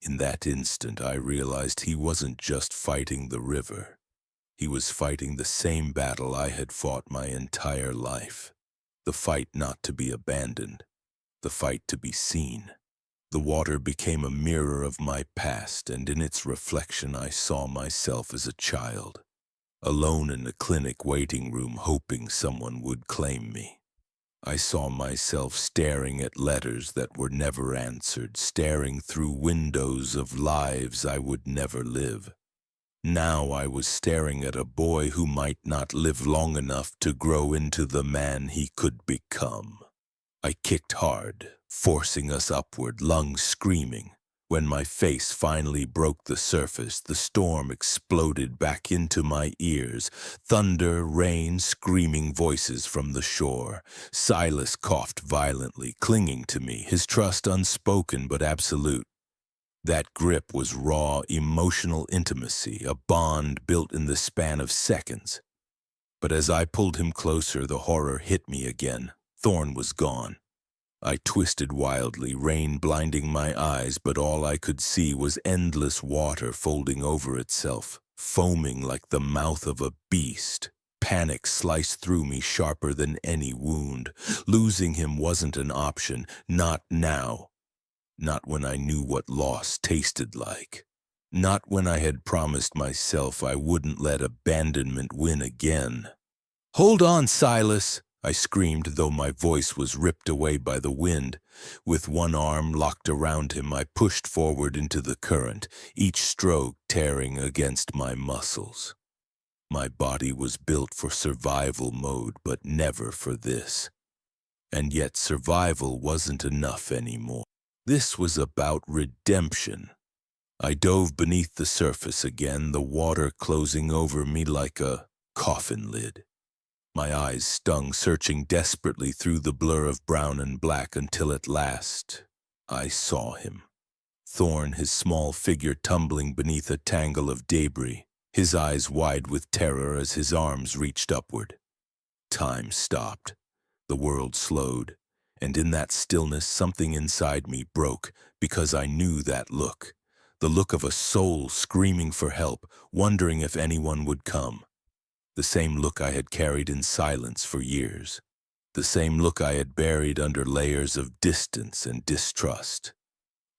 In that instant, I realized he wasn't just fighting the river. He was fighting the same battle I had fought my entire life. The fight not to be abandoned. The fight to be seen. The water became a mirror of my past, and in its reflection I saw myself as a child, alone in a clinic waiting room hoping someone would claim me. I saw myself staring at letters that were never answered, staring through windows of lives I would never live. Now I was staring at a boy who might not live long enough to grow into the man he could become. I kicked hard, forcing us upward, lungs screaming. When my face finally broke the surface, the storm exploded back into my ears. Thunder, rain, screaming voices from the shore. Silas coughed violently, clinging to me, his trust unspoken but absolute. That grip was raw, emotional intimacy, a bond built in the span of seconds. But as I pulled him closer, the horror hit me again. Thorn was gone. I twisted wildly, rain blinding my eyes, but all I could see was endless water folding over itself, foaming like the mouth of a beast. Panic sliced through me sharper than any wound. Losing him wasn't an option, not now. Not when I knew what loss tasted like. Not when I had promised myself I wouldn't let abandonment win again. "Hold on, Silas!" I screamed, though my voice was ripped away by the wind. With one arm locked around him, I pushed forward into the current, each stroke tearing against my muscles. My body was built for survival mode, but never for this. And yet survival wasn't enough anymore. This was about redemption. I dove beneath the surface again, the water closing over me like a coffin lid. My eyes stung, searching desperately through the blur of brown and black until at last I saw him. Thorn, his small figure tumbling beneath a tangle of debris, his eyes wide with terror as his arms reached upward. Time stopped. The world slowed. And in that stillness, something inside me broke, because I knew that look. The look of a soul screaming for help, wondering if anyone would come. The same look I had carried in silence for years. The same look I had buried under layers of distance and distrust.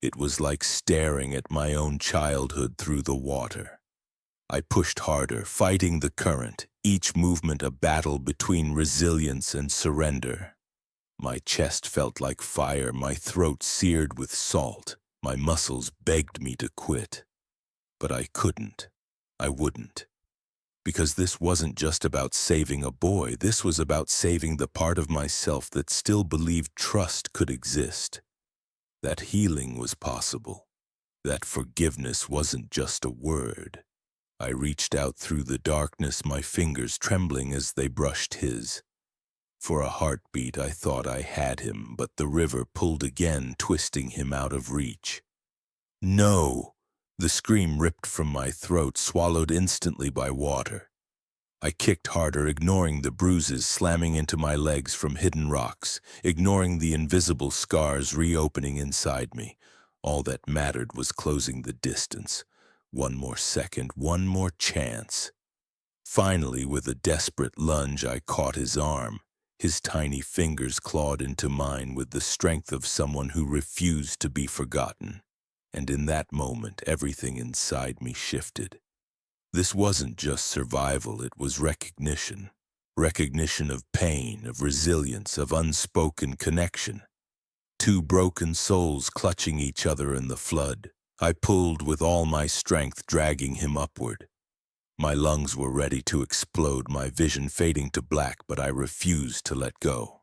It was like staring at my own childhood through the water. I pushed harder, fighting the current, each movement a battle between resilience and surrender. My chest felt like fire, my throat seared with salt. My muscles begged me to quit. But I couldn't. I wouldn't. Because this wasn't just about saving a boy, this was about saving the part of myself that still believed trust could exist. That healing was possible. That forgiveness wasn't just a word. I reached out through the darkness, my fingers trembling as they brushed his. For a heartbeat, I thought I had him, but the river pulled again, twisting him out of reach. "No!" The scream ripped from my throat, swallowed instantly by water. I kicked harder, ignoring the bruises slamming into my legs from hidden rocks, ignoring the invisible scars reopening inside me. All that mattered was closing the distance. One more second, one more chance. Finally, with a desperate lunge, I caught his arm. His tiny fingers clawed into mine with the strength of someone who refused to be forgotten. And in that moment, everything inside me shifted. This wasn't just survival, it was recognition. Recognition of pain, of resilience, of unspoken connection. Two broken souls clutching each other in the flood. I pulled with all my strength, dragging him upward. My lungs were ready to explode, my vision fading to black, but I refused to let go.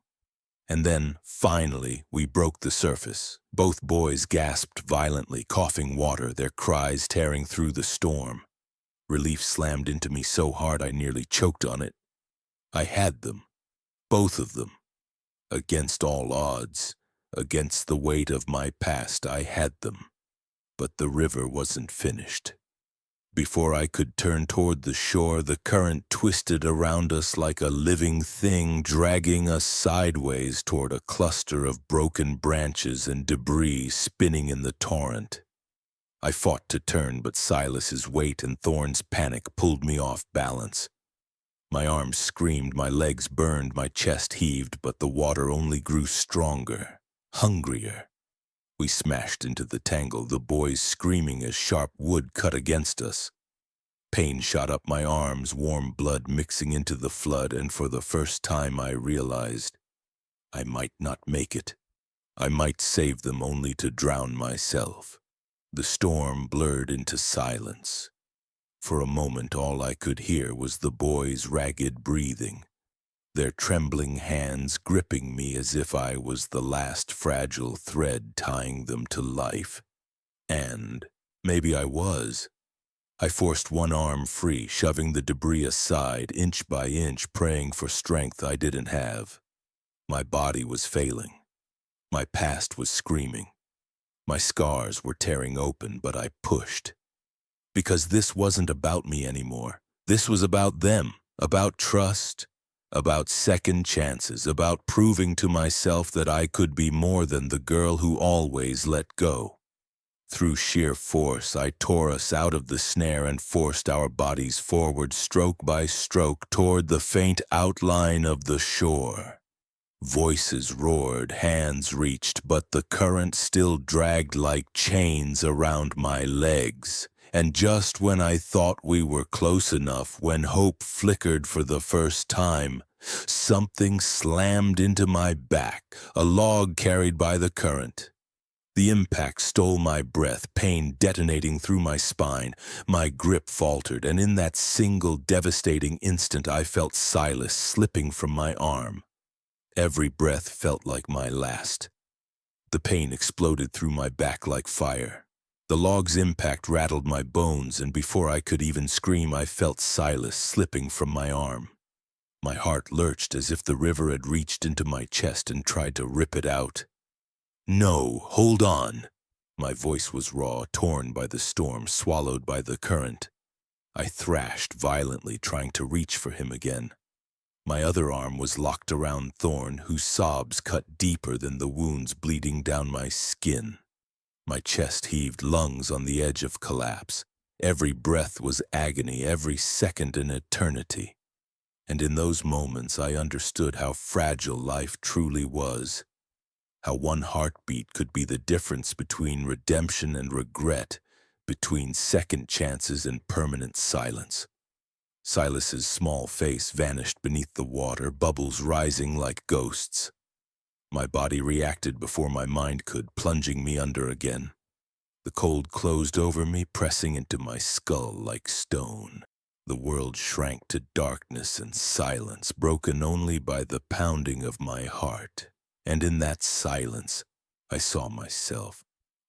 And then, finally, we broke the surface. Both boys gasped violently, coughing water, their cries tearing through the storm. Relief slammed into me so hard I nearly choked on it. I had them, both of them. Against all odds, against the weight of my past, I had them. But the river wasn't finished. Before I could turn toward the shore, the current twisted around us like a living thing, dragging us sideways toward a cluster of broken branches and debris spinning in the torrent. I fought to turn, but Silas's weight and Thorn's panic pulled me off balance. My arms screamed, my legs burned, my chest heaved, but the water only grew stronger, hungrier. We smashed into the tangle, the boys screaming as sharp wood cut against us. Pain shot up my arms, warm blood mixing into the flood, and for the first time I realized I might not make it. I might save them only to drown myself. The storm blurred into silence. For a moment all I could hear was the boys' ragged breathing, their trembling hands gripping me as if I was the last fragile thread tying them to life. And maybe I was. I forced one arm free, shoving the debris aside, inch by inch, praying for strength I didn't have. My body was failing. My past was screaming. My scars were tearing open, but I pushed. Because this wasn't about me anymore. This was about them, about trust, about second chances, about proving to myself that I could be more than the girl who always let go. Through sheer force, I tore us out of the snare and forced our bodies forward, stroke by stroke, toward the faint outline of the shore. Voices roared, hands reached, but the current still dragged like chains around my legs. And just when I thought we were close enough, when hope flickered for the first time, something slammed into my back, a log carried by the current. The impact stole my breath, pain detonating through my spine. My grip faltered, and in that single devastating instant I felt Silas slipping from my arm. Every breath felt like my last. The pain exploded through my back like fire. The log's impact rattled my bones, and before I could even scream, I felt Silas slipping from my arm. My heart lurched as if the river had reached into my chest and tried to rip it out. "No, hold on." My voice was raw, torn by the storm, swallowed by the current. I thrashed violently, trying to reach for him again. My other arm was locked around Thorn, whose sobs cut deeper than the wounds bleeding down my skin. My chest heaved, lungs on the edge of collapse. Every breath was agony, every second an eternity. And in those moments I understood how fragile life truly was. How one heartbeat could be the difference between redemption and regret, between second chances and permanent silence. Silas's small face vanished beneath the water, bubbles rising like ghosts. My body reacted before my mind could, plunging me under again. The cold closed over me, pressing into my skull like stone. The world shrank to darkness and silence, broken only by the pounding of my heart. And in that silence, I saw myself.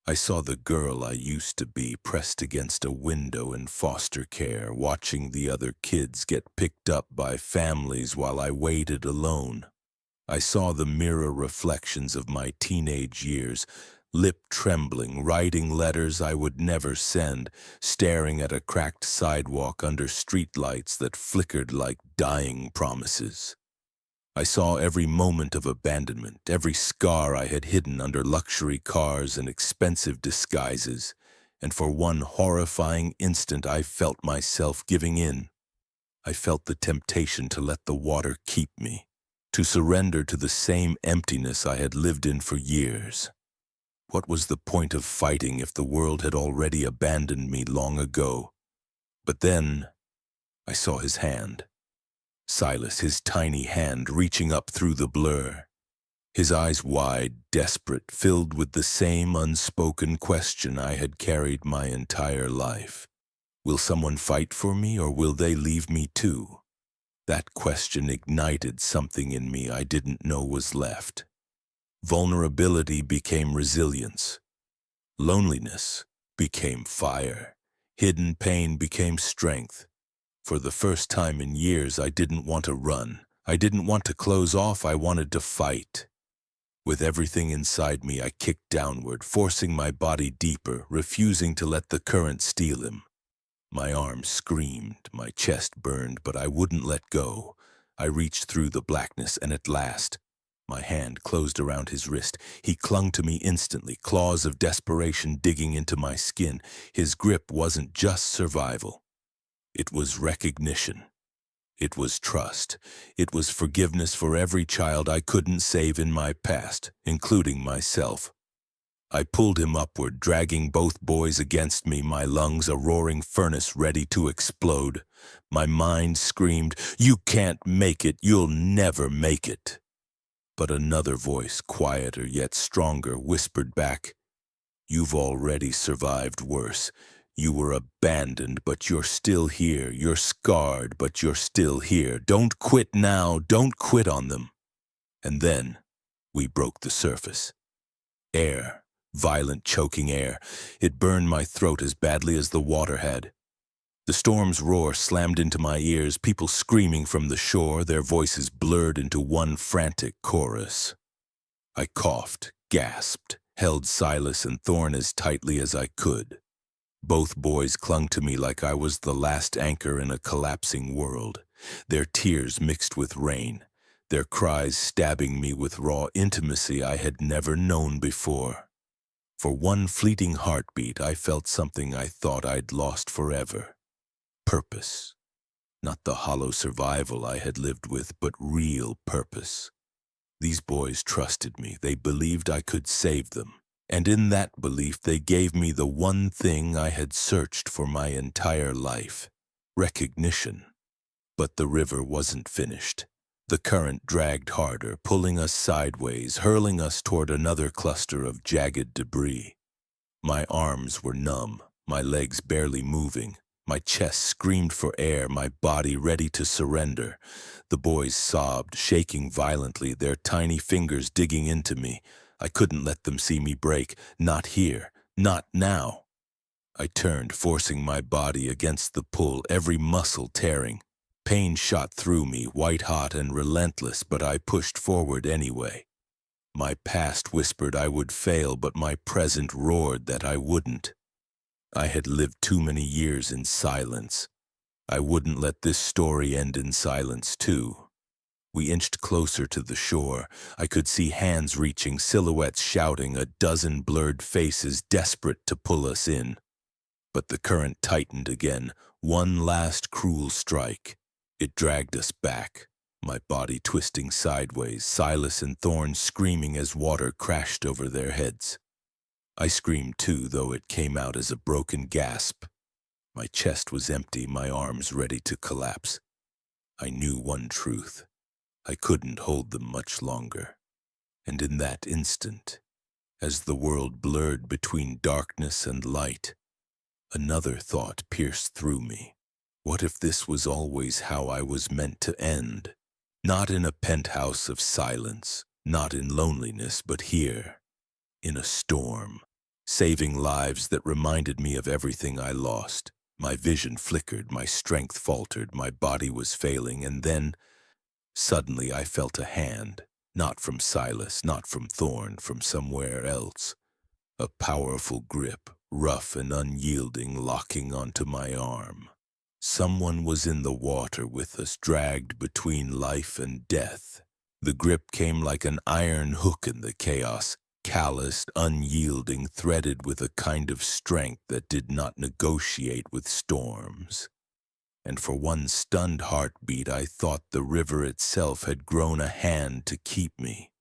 I saw the girl I used to be, pressed against a window in foster care, watching the other kids get picked up by families while I waited alone. I saw the mirror reflections of my teenage years, lip trembling, writing letters I would never send, staring at a cracked sidewalk under streetlights that flickered like dying promises. I saw every moment of abandonment, every scar I had hidden under luxury cars and expensive disguises, and for one horrifying instant I felt myself giving in. I felt the temptation to let the water keep me, to surrender to the same emptiness I had lived in for years. What was the point of fighting if the world had already abandoned me long ago? But then I saw his hand. Silas, his tiny hand reaching up through the blur. His eyes wide, desperate, filled with the same unspoken question I had carried my entire life. Will someone fight for me, or will they leave me too? That question ignited something in me I didn't know was left. Vulnerability became resilience. Loneliness became fire. Hidden pain became strength. For the first time in years, I didn't want to run. I didn't want to close off. I wanted to fight. With everything inside me, I kicked downward, forcing my body deeper, refusing to let the current steal him. My arms screamed, my chest burned, but I wouldn't let go. I reached through the blackness, and at last, My hand closed around his wrist. He clung to me instantly, claws of desperation digging into my skin. His grip wasn't just survival. It was recognition. It was trust. It was forgiveness for every child I couldn't save in my past, including myself. I pulled him upward, dragging both boys against me, my lungs a roaring furnace ready to explode. My mind screamed, "You can't make it, you'll never make it." But another voice, quieter yet stronger, whispered back, "You've already survived worse. You were abandoned, but you're still here. You're scarred, but you're still here. Don't quit now, don't quit on them." And then we broke the surface. Air. Violent, choking air. It burned my throat as badly as the water had. The storm's roar slammed into my ears, people screaming from the shore, their voices blurred into one frantic chorus. I coughed, gasped, held Silas and Thorn as tightly as I could. Both boys clung to me like I was the last anchor in a collapsing world, their tears mixed with rain, their cries stabbing me with raw intimacy I had never known before. For one fleeting heartbeat, I felt something I thought I'd lost forever. Purpose. Not the hollow survival I had lived with, but real purpose. These boys trusted me. They believed I could save them. And in that belief, they gave me the one thing I had searched for my entire life: recognition. But the river wasn't finished. The current dragged harder, pulling us sideways, hurling us toward another cluster of jagged debris. My arms were numb, my legs barely moving. My chest screamed for air, my body ready to surrender. The boys sobbed, shaking violently, their tiny fingers digging into me. I couldn't let them see me break. Not here, not now. I turned, forcing my body against the pull, every muscle tearing. Pain shot through me, white-hot and relentless, but I pushed forward anyway. My past whispered I would fail, but my present roared that I wouldn't. I had lived too many years in silence. I wouldn't let this story end in silence, too. We inched closer to the shore. I could see hands reaching, silhouettes shouting, a dozen blurred faces desperate to pull us in. But the current tightened again, one last cruel strike. It dragged us back, my body twisting sideways, Silas and Thorn screaming as water crashed over their heads. I screamed too, though it came out as a broken gasp. My chest was empty, my arms ready to collapse. I knew one truth. I couldn't hold them much longer. And in that instant, as the world blurred between darkness and light, another thought pierced through me. What if this was always how I was meant to end? Not in a penthouse of silence, not in loneliness, but here, in a storm, saving lives that reminded me of everything I lost. My vision flickered, my strength faltered, my body was failing, and then, suddenly I felt a hand, not from Silas, not from Thorn, from somewhere else. A powerful grip, rough and unyielding, locking onto my arm. Someone was in the water with us, dragged between life and death. The grip came like an iron hook in the chaos, calloused, unyielding, threaded with a kind of strength that did not negotiate with storms. And for one stunned heartbeat, I thought the river itself had grown a hand to keep me,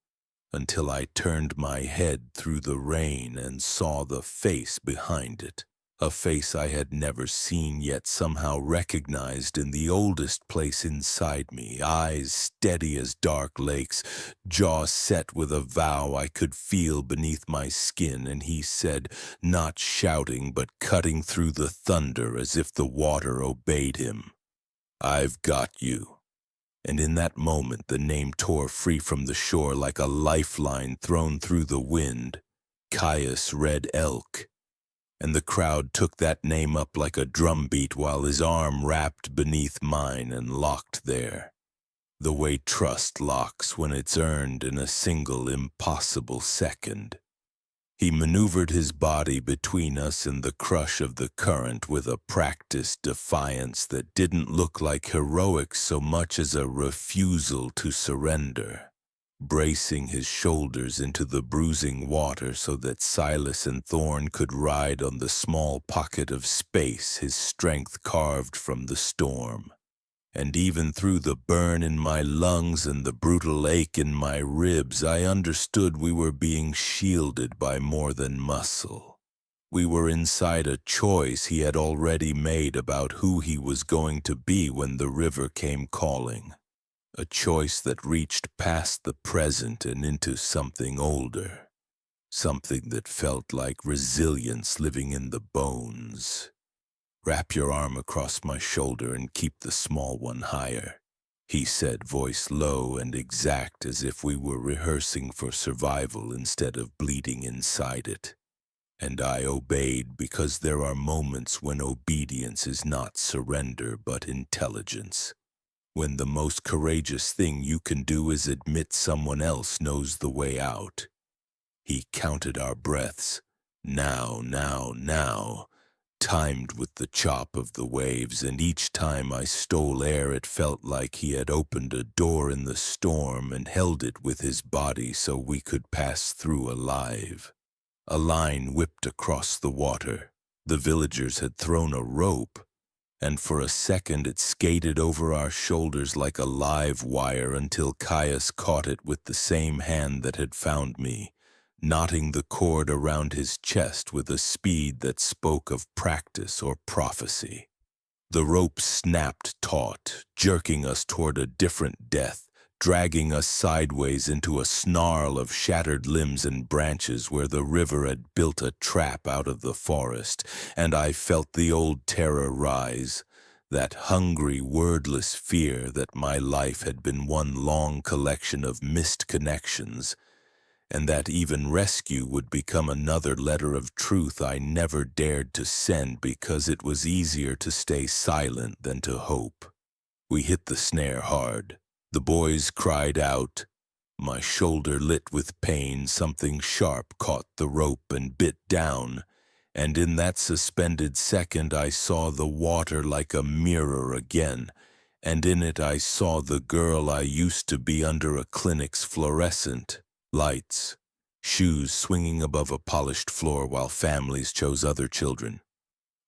until I turned my head through the rain and saw the face behind it. A face I had never seen, yet somehow recognized in the oldest place inside me, eyes steady as dark lakes, jaw set with a vow I could feel beneath my skin, and he said, not shouting but cutting through the thunder as if the water obeyed him, "I've got you." And in that moment the name tore free from the shore like a lifeline thrown through the wind, Caius Red Elk. And the crowd took that name up like a drumbeat while his arm wrapped beneath mine and locked there. The way trust locks when it's earned in a single impossible second. He maneuvered his body between us in the crush of the current with a practiced defiance that didn't look like heroics so much as a refusal to surrender. bracing his shoulders into the bruising water so that Silas and Thorn could ride on the small pocket of space his strength carved from the storm. And even through the burn in my lungs and the brutal ache in my ribs, I understood we were being shielded by more than muscle. We were inside a choice he had already made about who he was going to be when the river came calling. A choice that reached past the present and into something older. Something that felt like resilience living in the bones. "Wrap your arm across my shoulder and keep the small one higher," he said, voice low and exact, as if we were rehearsing for survival instead of bleeding inside it. And I obeyed, because there are moments when obedience is not surrender but intelligence. When the most courageous thing you can do is admit someone else knows the way out. He counted our breaths. Now, now, now. Timed with the chop of the waves, and each time I stole air it felt like he had opened a door in the storm and held it with his body so we could pass through alive. A line whipped across the water. The villagers had thrown a rope, and for a second it skated over our shoulders like a live wire until Caius caught it with the same hand that had found me, knotting the cord around his chest with a speed that spoke of practice or prophecy. The rope snapped taut, jerking us toward a different death, dragging us sideways into a snarl of shattered limbs and branches where the river had built a trap out of the forest, and I felt the old terror rise, that hungry, wordless fear that my life had been one long collection of missed connections, and that even rescue would become another letter of truth I never dared to send because it was easier to stay silent than to hope. We hit the snare hard. The boys cried out. My shoulder lit with pain, something sharp caught the rope and bit down, and in that suspended second I saw the water like a mirror again, and in it I saw the girl I used to be under a clinic's fluorescent lights, shoes swinging above a polished floor while families chose other children.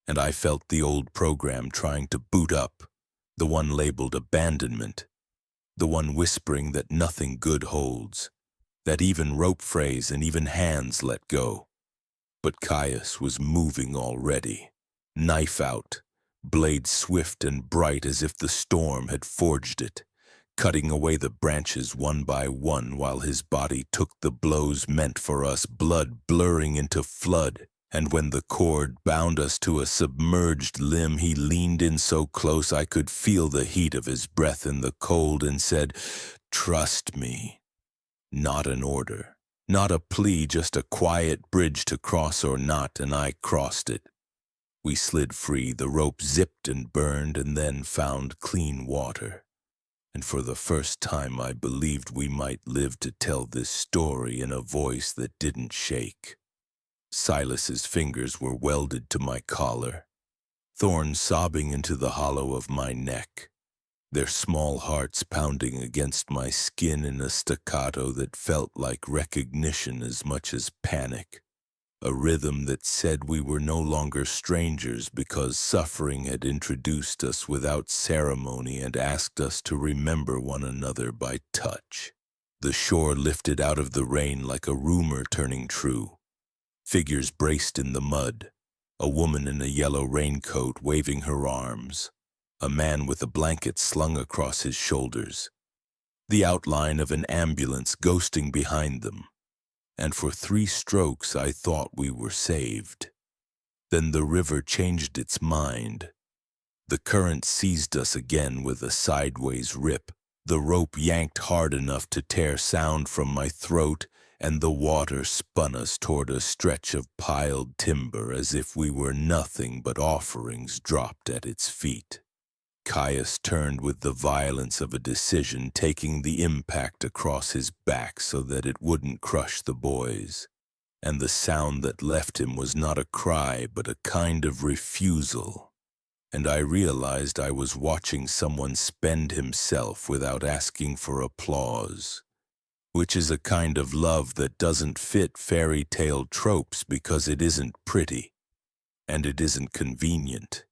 And I felt the old program trying to boot up, the one labeled abandonment, the one whispering that nothing good holds, that even rope frays and even hands let go. But Caius was moving already, knife out, blade swift and bright as if the storm had forged it, cutting away the branches one by one while his body took the blows meant for us, blood blurring into flood. And when the cord bound us to a submerged limb, he leaned in so close I could feel the heat of his breath in the cold and said, "Trust me." Not an order, not a plea, just a quiet bridge to cross or not, and I crossed it. We slid free, the rope zipped and burned, and then found clean water. And for the first time I believed we might live to tell this story in a voice that didn't shake. Silas's fingers were welded to my collar, thorns sobbing into the hollow of my neck, their small hearts pounding against my skin in a staccato that felt like recognition as much as panic. A rhythm that said we were no longer strangers because suffering had introduced us without ceremony and asked us to remember one another by touch. The shore lifted out of the rain like a rumor turning true. Figures braced in the mud, a woman in a yellow raincoat waving her arms, a man with a blanket slung across his shoulders, the outline of an ambulance ghosting behind them. And for 3 strokes I thought we were saved. Then the river changed its mind. The current seized us again with a sideways rip. The rope yanked hard enough to tear sound from my throat, and the water spun us toward a stretch of piled timber as if we were nothing but offerings dropped at its feet. Caius turned with the violence of a decision, taking the impact across his back so that it wouldn't crush the boys. And the sound that left him was not a cry, but a kind of refusal. And I realized I was watching someone spend himself without asking for applause. which is a kind of love that doesn't fit fairy tale tropes because it isn't pretty, and it isn't convenient.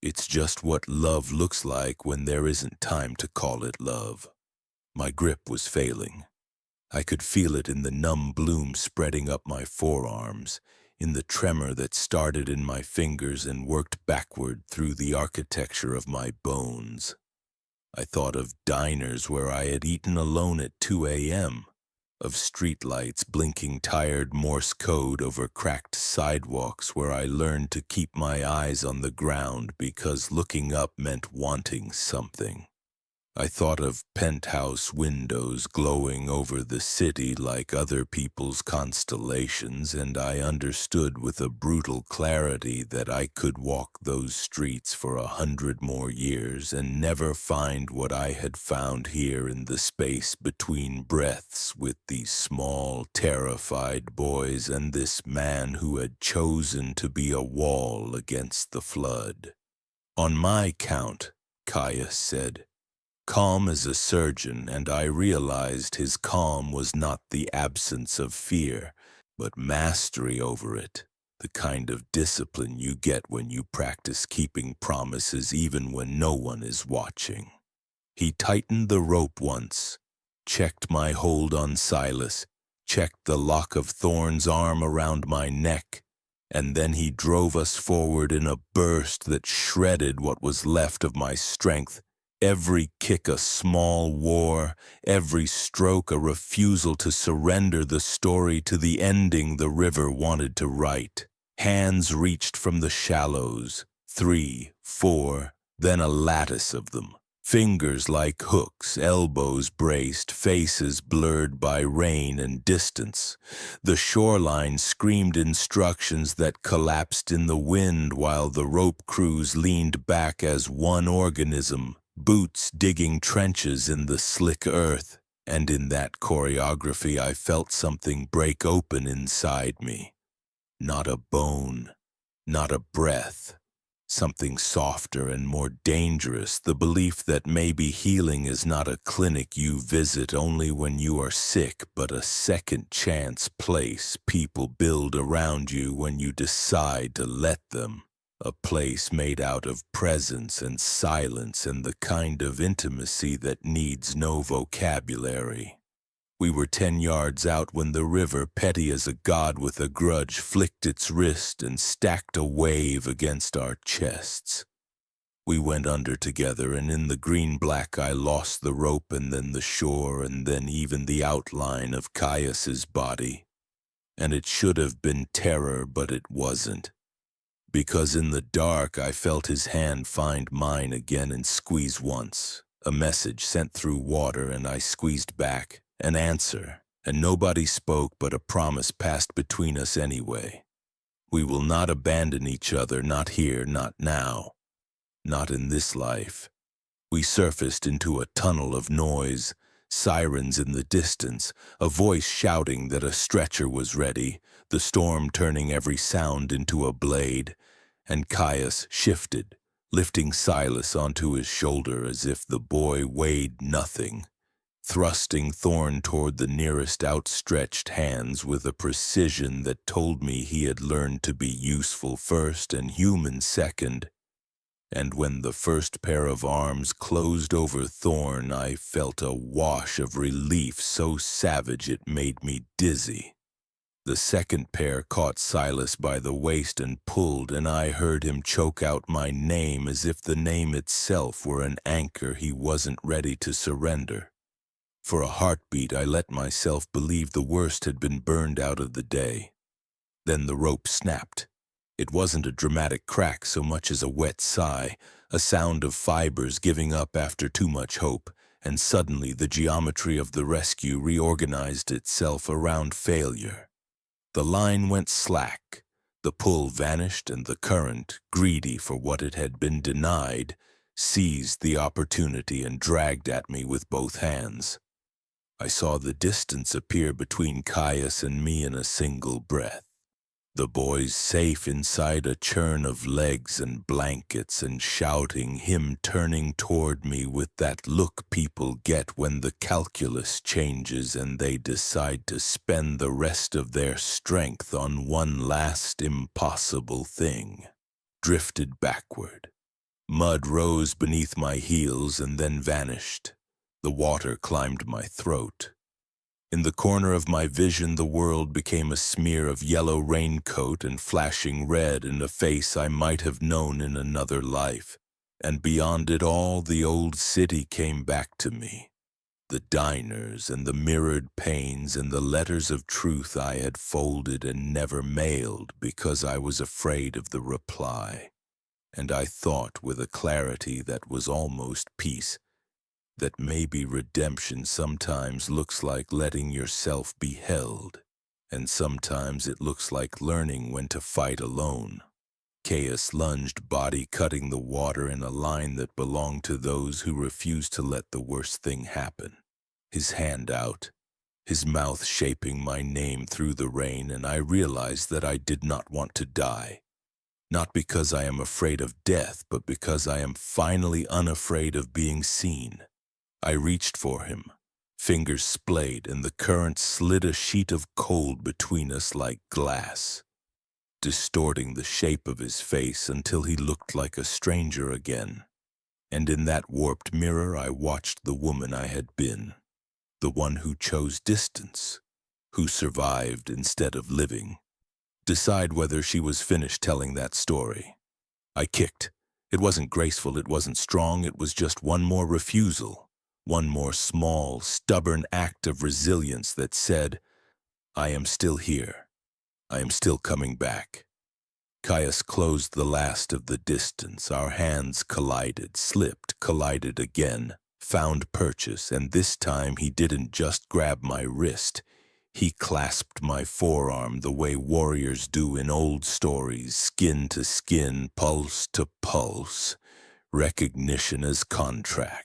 It's just what love looks like when there isn't time to call it love. My grip was failing. I could feel it in the numb bloom spreading up my forearms, in the tremor that started in my fingers and worked backward through the architecture of my bones. I thought of diners where I had eaten alone at 2 a.m., of streetlights blinking tired Morse code over cracked sidewalks where I learned to keep my eyes on the ground because looking up meant wanting something. I thought of penthouse windows glowing over the city like other people's constellations, and I understood with a brutal clarity that I could walk those streets for 100 more years and never find what I had found here in the space between breaths with these small, terrified boys and this man who had chosen to be a wall against the flood. "On my count," Caius said, calm as a surgeon, and I realized his calm was not the absence of fear, but mastery over it, the kind of discipline you get when you practice keeping promises even when no one is watching. He tightened the rope once, checked my hold on Silas, checked the lock of Thorn's arm around my neck, and then he drove us forward in a burst that shredded what was left of my strength. Every kick a small war, every stroke a refusal to surrender the story to the ending the river wanted to write. Hands reached from the shallows, 3, 4, then a lattice of them. Fingers like hooks, elbows braced, faces blurred by rain and distance. The shoreline screamed instructions that collapsed in the wind while the rope crews leaned back as one organism. Boots digging trenches in the slick earth, and in that choreography I felt something break open inside me. Not a bone, not a breath, something softer and more dangerous, the belief that maybe healing is not a clinic you visit only when you are sick, but a second chance place people build around you when you decide to let them. A place made out of presence and silence and the kind of intimacy that needs no vocabulary. We were 10 yards out when the river, petty as a god with a grudge, flicked its wrist and stacked a wave against our chests. We went under together, and in the green-black I lost the rope and then the shore and then even the outline of Caius's body. And it should have been terror, but it wasn't. Because in the dark I felt his hand find mine again and squeeze once. A message sent through water, and I squeezed back. An answer, and nobody spoke, but a promise passed between us anyway. We will not abandon each other, not here, not now, not in this life. We surfaced into a tunnel of noise, sirens in the distance, a voice shouting that a stretcher was ready, the storm turning every sound into a blade, and Caius shifted, lifting Silas onto his shoulder as if the boy weighed nothing, thrusting Thorn toward the nearest outstretched hands with a precision that told me he had learned to be useful first and human second. And when the first pair of arms closed over Thorn, I felt a wash of relief so savage it made me dizzy. The second pair caught Silas by the waist and pulled, and I heard him choke out my name as if the name itself were an anchor he wasn't ready to surrender. For a heartbeat, I let myself believe the worst had been burned out of the day. Then the rope snapped. It wasn't a dramatic crack so much as a wet sigh, a sound of fibers giving up after too much hope, and suddenly the geometry of the rescue reorganized itself around failure. The line went slack, the pull vanished, and the current, greedy for what it had been denied, seized the opportunity and dragged at me with both hands. I saw the distance appear between Caius and me in a single breath. The boys safe inside a churn of legs and blankets and shouting, him turning toward me with that look people get when the calculus changes and they decide to spend the rest of their strength on one last impossible thing. Drifted backward. Mud rose beneath my heels and then vanished. The water climbed my throat. In the corner of my vision, the world became a smear of yellow raincoat and flashing red and a face I might have known in another life. And beyond it all, the old city came back to me. The diners and the mirrored panes and the letters of truth I had folded and never mailed because I was afraid of the reply. And I thought with a clarity that was almost peace, that maybe redemption sometimes looks like letting yourself be held, and sometimes it looks like learning when to fight alone. Caius lunged, body cutting the water in a line that belonged to those who refused to let the worst thing happen. His hand out, his mouth shaping my name through the rain, and I realized that I did not want to die. Not because I am afraid of death, but because I am finally unafraid of being seen. I reached for him, fingers splayed, and the current slid a sheet of cold between us like glass, distorting the shape of his face until he looked like a stranger again. And in that warped mirror I watched the woman I had been, the one who chose distance, who survived instead of living, decide whether she was finished telling that story. I kicked. It wasn't graceful, it wasn't strong, it was just one more refusal. One more small, stubborn act of resilience that said, I am still here. I am still coming back. Caius closed the last of the distance. Our hands collided, slipped, collided again, found purchase, and this time he didn't just grab my wrist. He clasped my forearm the way warriors do in old stories, skin to skin, pulse to pulse, recognition as contract.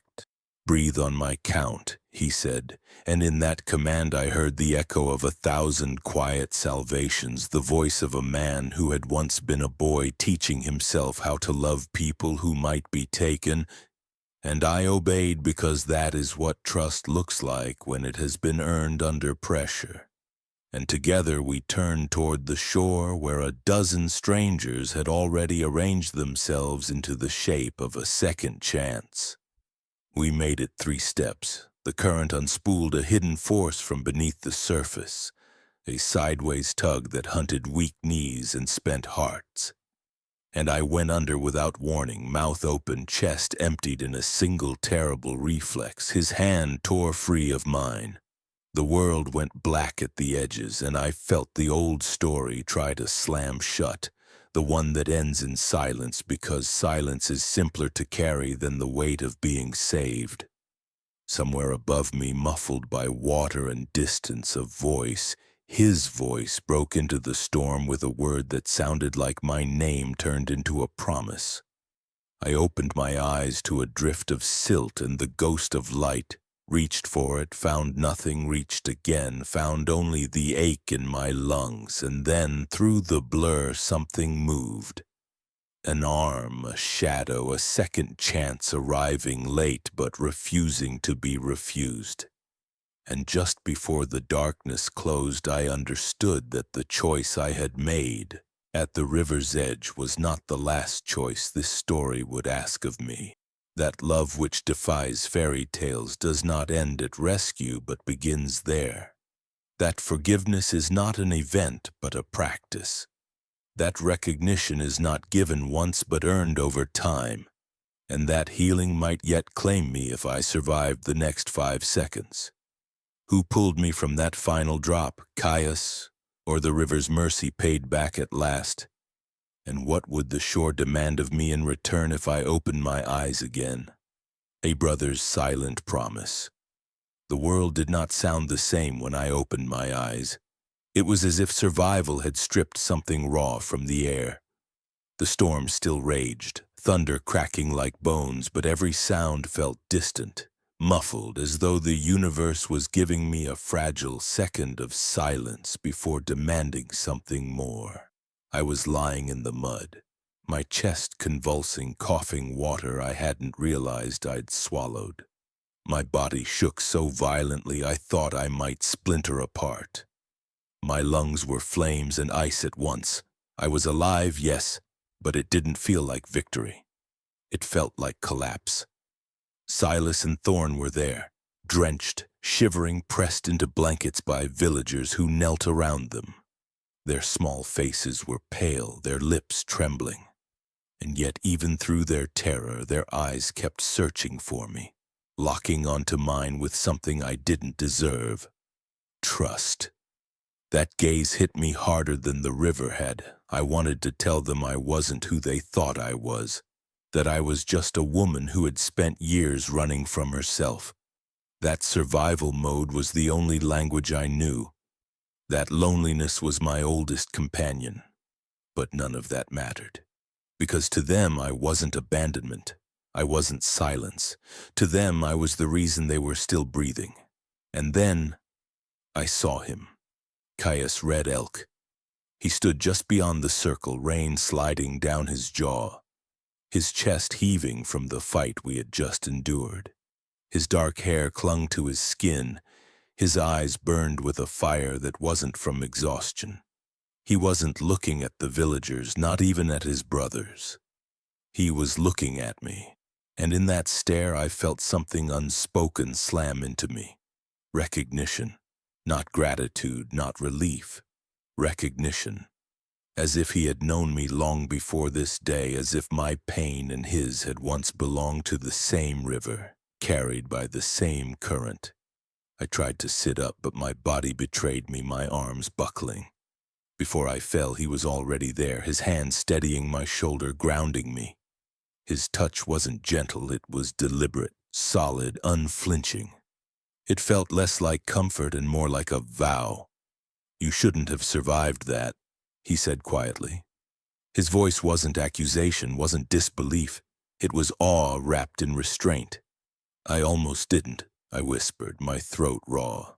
Breathe on my count, he said, and in that command I heard the echo of 1,000 quiet salvations, the voice of a man who had once been a boy teaching himself how to love people who might be taken, and I obeyed because that is what trust looks like when it has been earned under pressure. And together we turned toward the shore where a dozen strangers had already arranged themselves into the shape of a second chance. We made it 3 steps. The current unspooled a hidden force from beneath the surface, a sideways tug that hunted weak knees and spent hearts. And I went under without warning, mouth open, chest emptied in a single terrible reflex. His hand tore free of mine. The world went black at the edges, and I felt the old story try to slam shut, the one that ends in silence because silence is simpler to carry than the weight of being saved. Somewhere above me, muffled by water and distance, a voice, his voice, broke into the storm with a word that sounded like my name turned into a promise. I opened my eyes to a drift of silt and the ghost of light, reached for it, found nothing, reached again, found only the ache in my lungs, and then, through the blur, something moved. An arm, a shadow, a second chance arriving late but refusing to be refused. And just before the darkness closed, I understood that the choice I had made at the river's edge was not the last choice this story would ask of me. That love which defies fairy tales does not end at rescue but begins there. That forgiveness is not an event but a practice. That recognition is not given once but earned over time. And that healing might yet claim me if I survived the next 5 seconds. Who pulled me from that final drop, Caius, or the river's mercy paid back at last? And what would the shore demand of me in return if I opened my eyes again? A brother's silent promise. The world did not sound the same when I opened my eyes. It was as if survival had stripped something raw from the air. The storm still raged, thunder cracking like bones, but every sound felt distant, muffled, as though the universe was giving me a fragile second of silence before demanding something more. I was lying in the mud, my chest convulsing, coughing water I hadn't realized I'd swallowed. My body shook so violently I thought I might splinter apart. My lungs were flames and ice at once. I was alive, yes, but it didn't feel like victory. It felt like collapse. Silas and Thorn were there, drenched, shivering, pressed into blankets by villagers who knelt around them. Their small faces were pale, their lips trembling. And yet even through their terror, their eyes kept searching for me, locking onto mine with something I didn't deserve. Trust. That gaze hit me harder than the river had. I wanted to tell them I wasn't who they thought I was, that I was just a woman who had spent years running from herself. That survival mode was the only language I knew. That loneliness was my oldest companion. But none of that mattered. Because to them I wasn't abandonment. I wasn't silence. To them I was the reason they were still breathing. And then I saw him. Caius Red Elk. He stood just beyond the circle, rain sliding down his jaw, his chest heaving from the fight we had just endured. His dark hair clung to his skin, his eyes burned with a fire that wasn't from exhaustion. He wasn't looking at the villagers, not even at his brothers. He was looking at me, and in that stare I felt something unspoken slam into me. Recognition. Not gratitude, not relief. Recognition. As if he had known me long before this day, as if my pain and his had once belonged to the same river, carried by the same current. I tried to sit up, but my body betrayed me, my arms buckling. Before I fell, he was already there, his hand steadying my shoulder, grounding me. His touch wasn't gentle, it was deliberate, solid, unflinching. It felt less like comfort and more like a vow. "You shouldn't have survived that," he said quietly. His voice wasn't accusation, wasn't disbelief. It was awe wrapped in restraint. "I almost didn't," I whispered, my throat raw.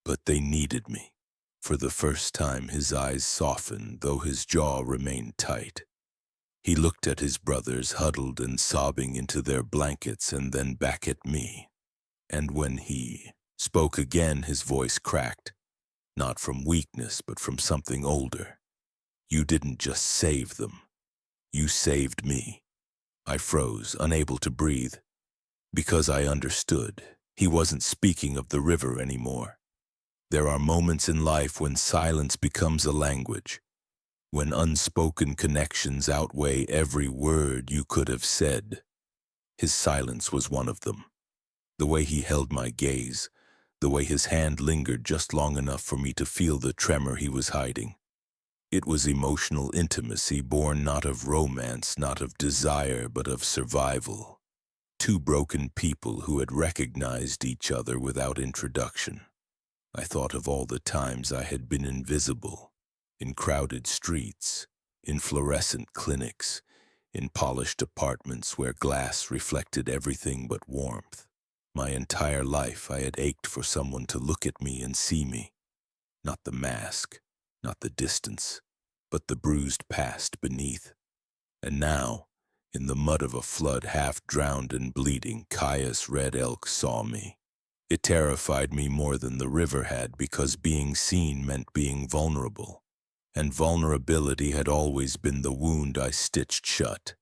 "But they needed me." For the first time his eyes softened, though his jaw remained tight. He looked at his brothers huddled and sobbing into their blankets and then back at me. And when he spoke again, his voice cracked, not from weakness, but from something older. "You didn't just save them. You saved me." I froze, unable to breathe, because I understood. He wasn't speaking of the river anymore. There are moments in life when silence becomes a language, when unspoken connections outweigh every word you could have said. His silence was one of them. The way he held my gaze, the way his hand lingered just long enough for me to feel the tremor he was hiding. It was emotional intimacy born not of romance, not of desire, but of survival. Two broken people who had recognized each other without introduction. I thought of all the times I had been invisible, in crowded streets, in fluorescent clinics, in polished apartments where glass reflected everything but warmth. My entire life I had ached for someone to look at me and see me. Not the mask, not the distance, but the bruised past beneath. And now, in the mud of a flood, half drowned and bleeding, Caius Red Elk saw me. It terrified me more than the river had, because being seen meant being vulnerable. And vulnerability had always been the wound I stitched shut.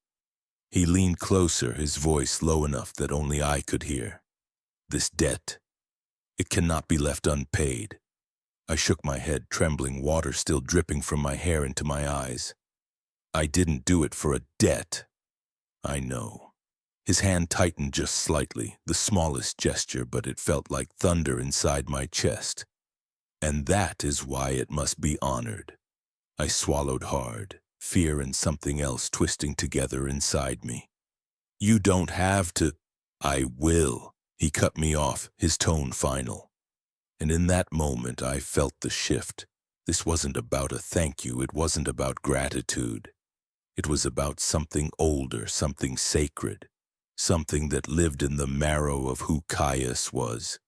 He leaned closer, his voice low enough that only I could hear. "This debt, it cannot be left unpaid." I shook my head, trembling, water still dripping from my hair into my eyes. "I didn't do it for a debt." "I know." His hand tightened just slightly, the smallest gesture, but it felt like thunder inside my chest. "And that is why it must be honored." I swallowed hard, fear and something else twisting together inside me. "You don't have to." "I will." He cut me off, his tone final. And in that moment I felt the shift. This wasn't about a thank you, it wasn't about gratitude. It was about something older, something sacred, something that lived in the marrow of who Caius was.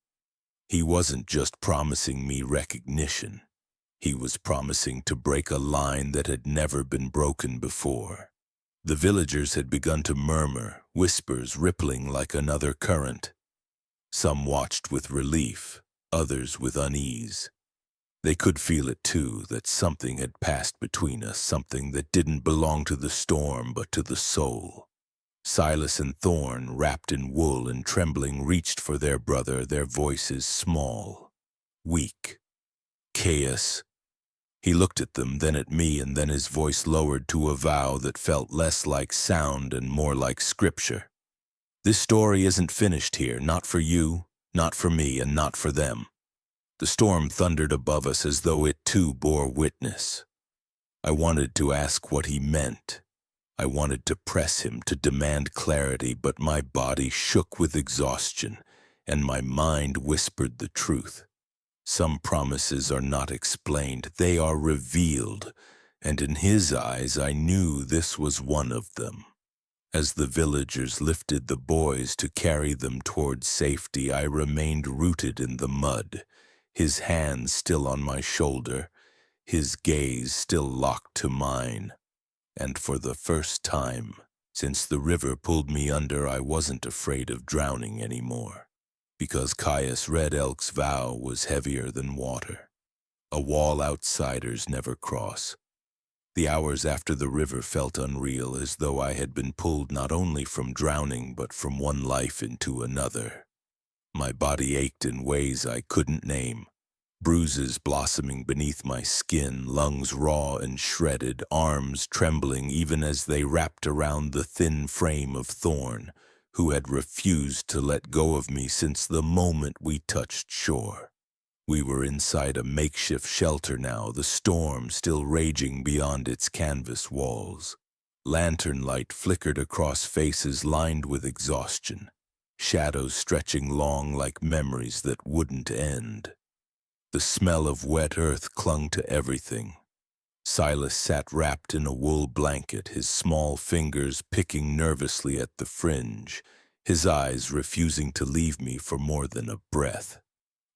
He wasn't just promising me recognition. He was promising to break a line that had never been broken before. The villagers had begun to murmur, whispers rippling like another current. Some watched with relief, others with unease. They could feel it too, that something had passed between us, something that didn't belong to the storm but to the soul. Silas and Thorn, wrapped in wool and trembling, reached for their brother, their voices small, weak. Caius. He looked at them, then at me, and then his voice lowered to a vow that felt less like sound and more like scripture. This story isn't finished here, not for you, not for me, and not for them. The storm thundered above us as though it too bore witness. I wanted to ask what he meant. I wanted to press him, to demand clarity, but my body shook with exhaustion, and my mind whispered the truth. Some promises are not explained, they are revealed, and in his eyes I knew this was one of them. As the villagers lifted the boys to carry them towards safety, I remained rooted in the mud, his hand still on my shoulder, his gaze still locked to mine. And for the first time, since the river pulled me under, I wasn't afraid of drowning anymore. Because Caius Red Elk's vow was heavier than water, a wall outsiders never cross. The hours after the river felt unreal, as though I had been pulled not only from drowning but from one life into another. My body ached in ways I couldn't name. Bruises blossoming beneath my skin, lungs raw and shredded, arms trembling even as they wrapped around the thin frame of Thorn, who had refused to let go of me since the moment we touched shore. We were inside a makeshift shelter now, the storm still raging beyond its canvas walls. Lantern light flickered across faces lined with exhaustion, shadows stretching long like memories that wouldn't end. The smell of wet earth clung to everything. Silas sat wrapped in a wool blanket, his small fingers picking nervously at the fringe, his eyes refusing to leave me for more than a breath.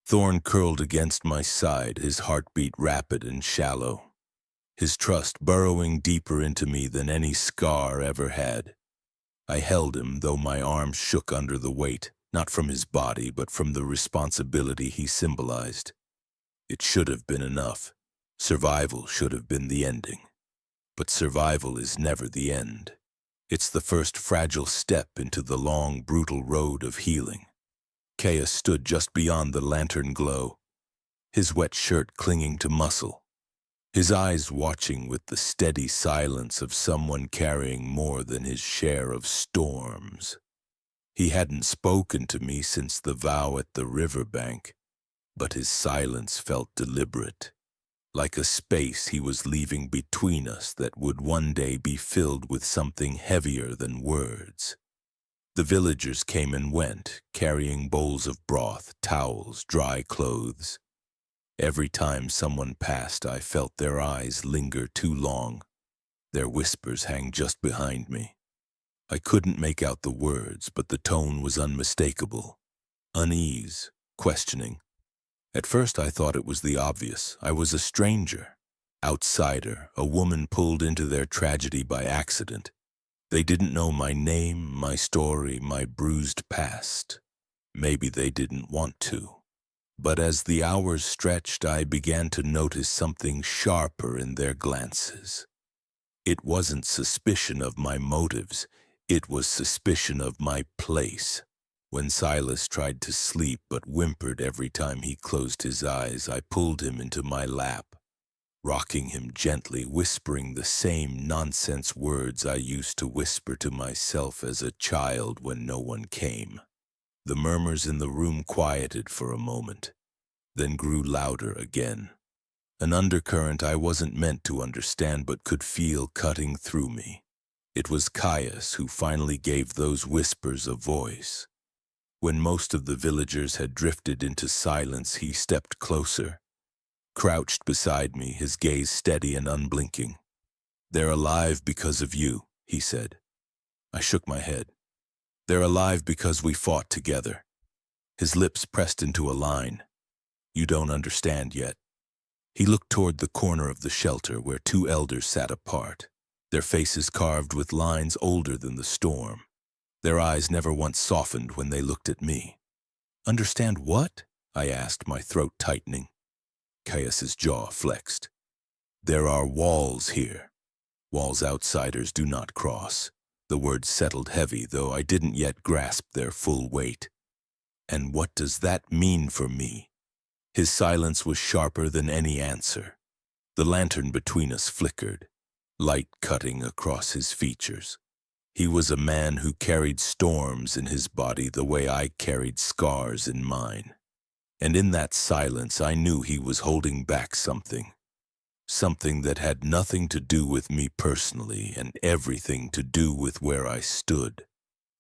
Thorn curled against my side, his heartbeat rapid and shallow, his trust burrowing deeper into me than any scar ever had. I held him, though my arms shook under the weight, not from his body, but from the responsibility he symbolized. It should have been enough. Survival should have been the ending. But survival is never the end. It's the first fragile step into the long, brutal road of healing. Caius stood just beyond the lantern glow, his wet shirt clinging to muscle, his eyes watching with the steady silence of someone carrying more than his share of storms. He hadn't spoken to me since the vow at the riverbank, but his silence felt deliberate, like a space he was leaving between us that would one day be filled with something heavier than words. The villagers came and went, carrying bowls of broth, towels, dry clothes. Every time someone passed, I felt their eyes linger too long, their whispers hang just behind me. I couldn't make out the words, but the tone was unmistakable. Unease, questioning. At first I thought it was the obvious. I was a stranger, outsider, a woman pulled into their tragedy by accident. They didn't know my name, my story, my bruised past. Maybe they didn't want to. But as the hours stretched, I began to notice something sharper in their glances. It wasn't suspicion of my motives, it was suspicion of my place. When Silas tried to sleep but whimpered every time he closed his eyes, I pulled him into my lap, rocking him gently, whispering the same nonsense words I used to whisper to myself as a child when no one came. The murmurs in the room quieted for a moment, then grew louder again. An undercurrent I wasn't meant to understand but could feel cutting through me. It was Caius who finally gave those whispers a voice. When most of the villagers had drifted into silence, he stepped closer, crouched beside me, his gaze steady and unblinking. "They're alive because of you," he said. I shook my head. "They're alive because we fought together." His lips pressed into a line. "You don't understand yet." He looked toward the corner of the shelter where two elders sat apart, their faces carved with lines older than the storm. Their eyes never once softened when they looked at me. "Understand what?" I asked, my throat tightening. Caius's jaw flexed. "There are walls here. Walls outsiders do not cross." The words settled heavy, though I didn't yet grasp their full weight. "And what does that mean for me?" His silence was sharper than any answer. The lantern between us flickered, light cutting across his features. He was a man who carried storms in his body the way I carried scars in mine. And in that silence I knew he was holding back something. Something that had nothing to do with me personally and everything to do with where I stood.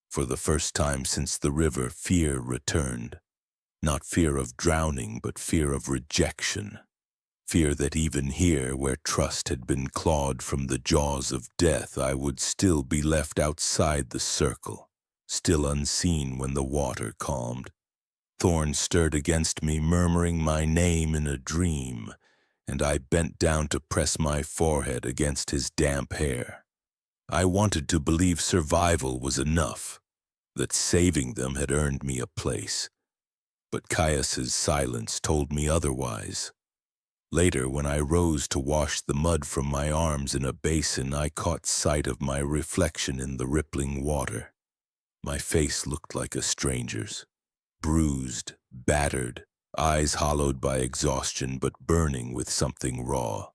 For the first time since the river, fear returned. Not fear of drowning, but fear of rejection. Fear that even here, where trust had been clawed from the jaws of death, I would still be left outside the circle, still unseen when the water calmed. Thorn stirred against me, murmuring my name in a dream, and I bent down to press my forehead against his damp hair. I wanted to believe survival was enough, that saving them had earned me a place. But Caius's silence told me otherwise. Later, when I rose to wash the mud from my arms in a basin, I caught sight of my reflection in the rippling water. My face looked like a stranger's, bruised, battered, eyes hollowed by exhaustion but burning with something raw.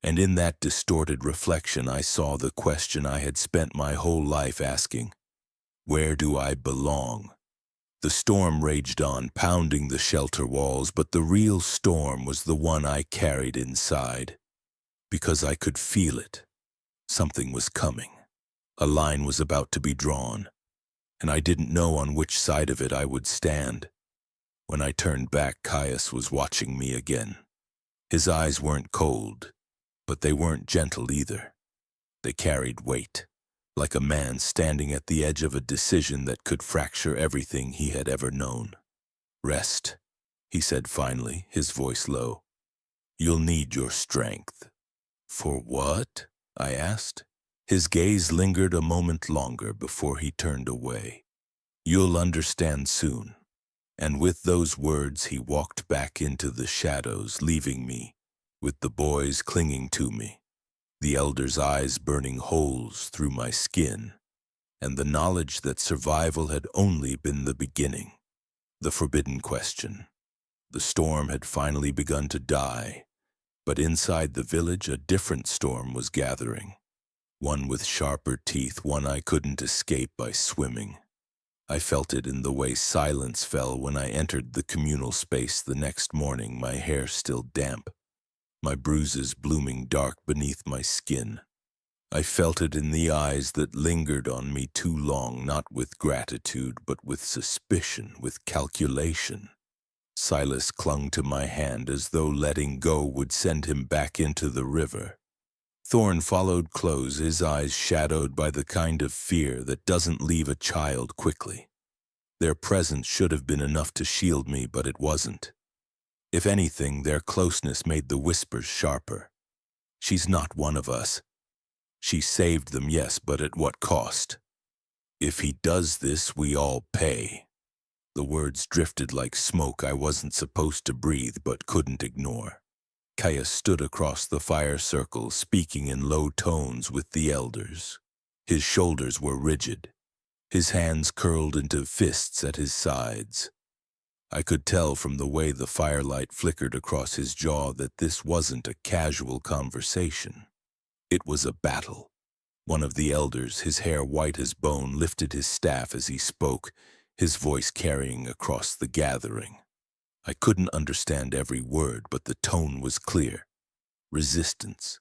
And in that distorted reflection I saw the question I had spent my whole life asking: where do I belong? The storm raged on, pounding the shelter walls, but the real storm was the one I carried inside. Because I could feel it. Something was coming. A line was about to be drawn, and I didn't know on which side of it I would stand. When I turned back, Caius was watching me again. His eyes weren't cold, but they weren't gentle either. They carried weight, like a man standing at the edge of a decision that could fracture everything he had ever known. "Rest," he said finally, his voice low. "You'll need your strength." "For what?" I asked. His gaze lingered a moment longer before he turned away. "You'll understand soon." And with those words he walked back into the shadows, leaving me, with the boys clinging to me, the elders' eyes burning holes through my skin, and the knowledge that survival had only been the beginning. The forbidden question. The storm had finally begun to die, but inside the village a different storm was gathering, one with sharper teeth, one I couldn't escape by swimming. I felt it in the way silence fell when I entered the communal space the next morning, my hair still damp, my bruises blooming dark beneath my skin. I felt it in the eyes that lingered on me too long, not with gratitude, but with suspicion, with calculation. Silas clung to my hand as though letting go would send him back into the river. Thorn followed close, his eyes shadowed by the kind of fear that doesn't leave a child quickly. Their presence should have been enough to shield me, but it wasn't. If anything, their closeness made the whispers sharper. "She's not one of us. She saved them, yes, but at what cost? If he does this, we all pay." The words drifted like smoke I wasn't supposed to breathe but couldn't ignore. Caius stood across the fire circle, speaking in low tones with the elders. His shoulders were rigid, his hands curled into fists at his sides. I could tell from the way the firelight flickered across his jaw that this wasn't a casual conversation. It was a battle. One of the elders, his hair white as bone, lifted his staff as he spoke, his voice carrying across the gathering. I couldn't understand every word, but the tone was clear. Resistance.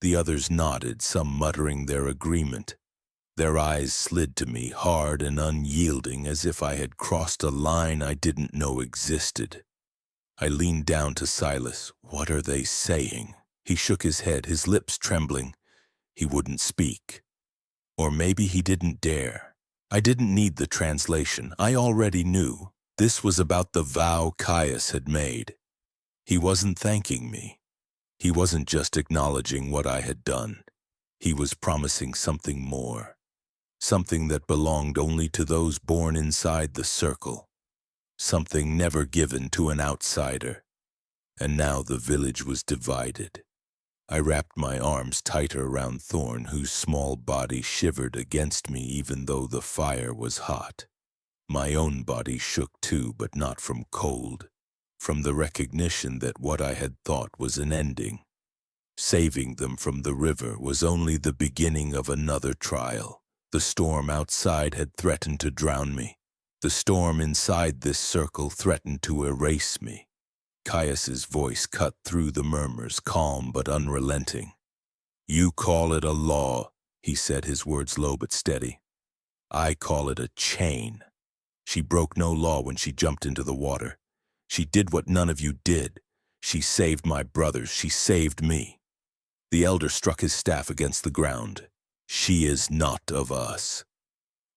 The others nodded, some muttering their agreement. Their eyes slid to me, hard and unyielding, as if I had crossed a line I didn't know existed. I leaned down to Silas. "What are they saying?" He shook his head, his lips trembling. He wouldn't speak. Or maybe he didn't dare. I didn't need the translation. I already knew. This was about the vow Caius had made. He wasn't thanking me. He wasn't just acknowledging what I had done. He was promising something more, something that belonged only to those born inside the circle, something never given to an outsider. And now the village was divided. I wrapped my arms tighter around Thorn, whose small body shivered against me even though the fire was hot. My own body shook too, but not from cold, from the recognition that what I had thought was an ending, saving them from the river, was only the beginning of another trial. The storm outside had threatened to drown me. The storm inside this circle threatened to erase me. Caius's voice cut through the murmurs, calm but unrelenting. "You call it a law," he said, his words low but steady. "I call it a chain. She broke no law when she jumped into the water. She did what none of you did. She saved my brothers. She saved me." The elder struck his staff against the ground. "She is not of us.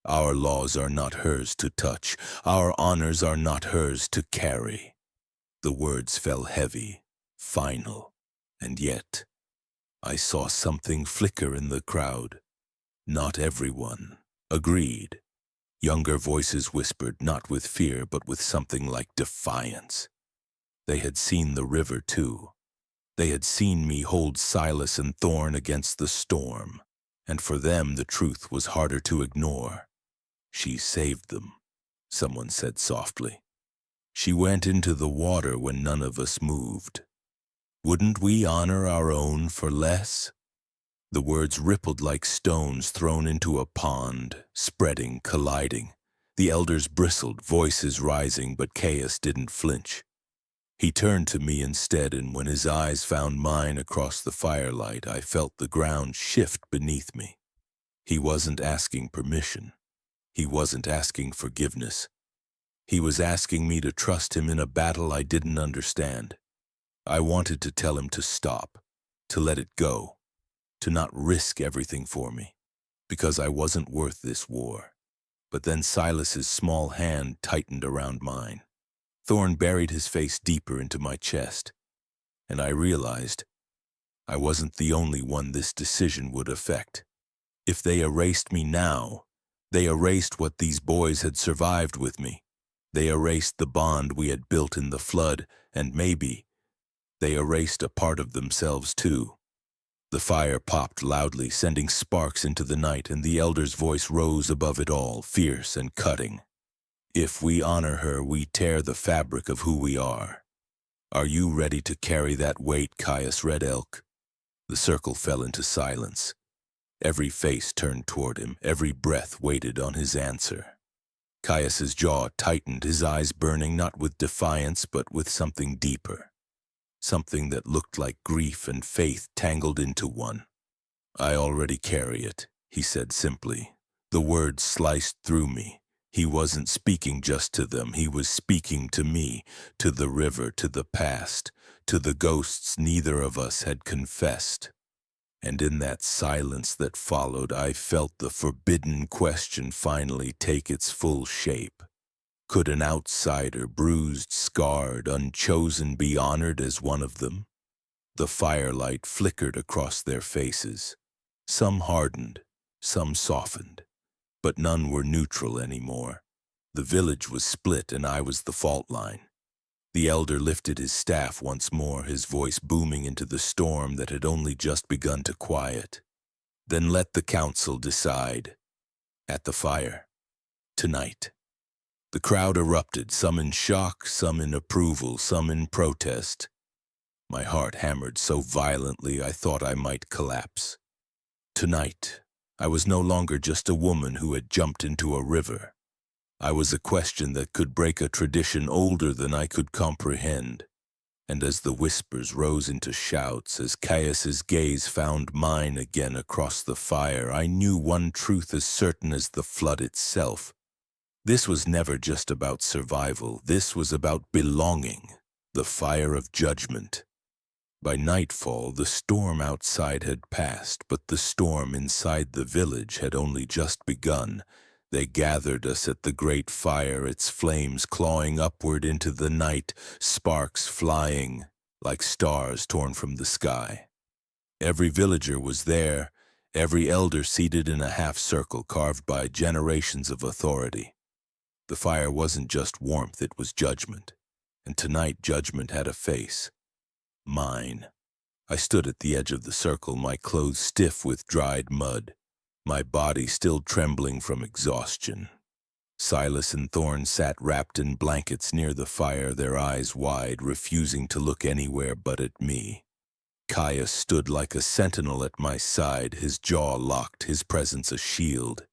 Our laws are not hers to touch. Our honors are not hers to carry." The words fell heavy, final, and yet I saw something flicker in the crowd. Not everyone agreed. Younger voices whispered, not with fear, but with something like defiance. They had seen the river too. They had seen me hold Silas and Thorn against the storm, and for them the truth was harder to ignore. "She saved them," someone said softly. "She went into the water when none of us moved. Wouldn't we honor our own for less?" The words rippled like stones thrown into a pond, spreading, colliding. The elders bristled, voices rising, but Caius didn't flinch. He turned to me instead, and when his eyes found mine across the firelight, I felt the ground shift beneath me. He wasn't asking permission. He wasn't asking forgiveness. He was asking me to trust him in a battle I didn't understand. I wanted to tell him to stop, to let it go, to not risk everything for me, because I wasn't worth this war. But then Silas's small hand tightened around mine. Thorn buried his face deeper into my chest, and I realized I wasn't the only one this decision would affect. If they erased me now, they erased what these boys had survived with me. They erased the bond we had built in the flood, and maybe they erased a part of themselves too. The fire popped loudly, sending sparks into the night, and the elder's voice rose above it all, fierce and cutting. "If we honor her, we tear the fabric of who we are. Are you ready to carry that weight, Caius Red Elk?" The circle fell into silence. Every face turned toward him, every breath waited on his answer. Caius's jaw tightened, his eyes burning not with defiance but with something deeper, something that looked like grief and faith tangled into one. "I already carry it," he said simply. The words sliced through me. He wasn't speaking just to them, he was speaking to me, to the river, to the past, to the ghosts neither of us had confessed. And in that silence that followed, I felt the forbidden question finally take its full shape. Could an outsider, bruised, scarred, unchosen, be honored as one of them? The firelight flickered across their faces. Some hardened, some softened, but none were neutral anymore. The village was split, and I was the fault line. The elder lifted his staff once more, his voice booming into the storm that had only just begun to quiet. "Then let the council decide. At the fire. Tonight." The crowd erupted, some in shock, some in approval, some in protest. My heart hammered so violently I thought I might collapse. Tonight, I was no longer just a woman who had jumped into a river. I was a question that could break a tradition older than I could comprehend. And as the whispers rose into shouts, as Caius's gaze found mine again across the fire, I knew one truth as certain as the flood itself. This was never just about survival. This was about belonging, the fire of judgment. By nightfall, the storm outside had passed, but the storm inside the village had only just begun. They gathered us at the great fire, its flames clawing upward into the night, sparks flying. like stars torn from the sky. Every villager was there, every elder seated in a half-circle carved by generations of authority. The fire wasn't just warmth, it was judgment. And tonight judgment had a face. Mine. I stood at the edge of the circle, my clothes stiff with dried mud, my body still trembling from exhaustion. Silas and Thorn sat wrapped in blankets near the fire, their eyes wide, refusing to look anywhere but at me. Caius stood like a sentinel at my side, his jaw locked, his presence a shield.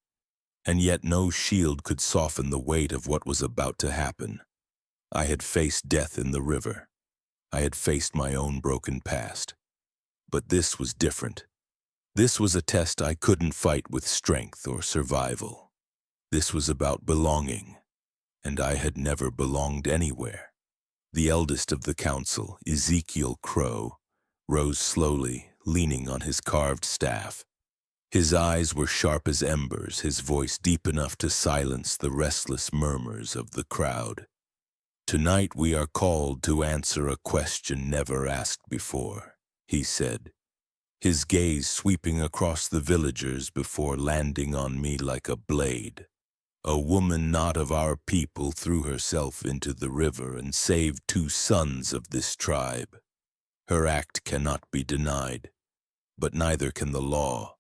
And yet no shield could soften the weight of what was about to happen. I had faced death in the river. I had faced my own broken past. But this was different. This was a test I couldn't fight with strength or survival. This was about belonging, and I had never belonged anywhere. The eldest of the council, Ezekiel Crow, rose slowly, leaning on his carved staff. His eyes were sharp as embers, his voice deep enough to silence the restless murmurs of the crowd. "Tonight we are called to answer a question never asked before," he said, his gaze sweeping across the villagers before landing on me like a blade. "A woman not of our people threw herself into the river and saved 2 sons of this tribe. Her act cannot be denied, but neither can the law.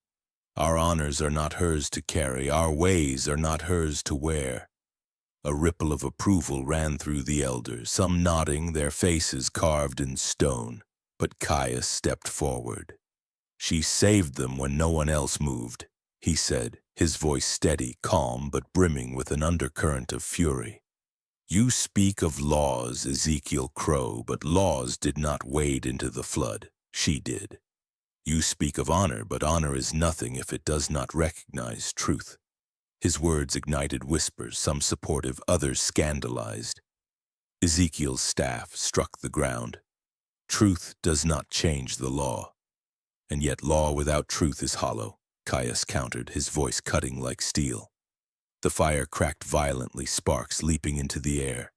Our honors are not hers to carry, our ways are not hers to wear." A ripple of approval ran through the elders, some nodding, their faces carved in stone, but Caius stepped forward. "She saved them when no one else moved," he said, his voice steady, calm, but brimming with an undercurrent of fury. "You speak of laws, Ezekiel Crow, but laws did not wade into the flood. She did. You speak of honor, but honor is nothing if it does not recognize truth." His words ignited whispers, some supportive, others scandalized. Ezekiel's staff struck the ground. "Truth does not change the law. And yet law without truth is hollow," Caius countered, his voice cutting like steel. The fire cracked violently, sparks leaping into the air.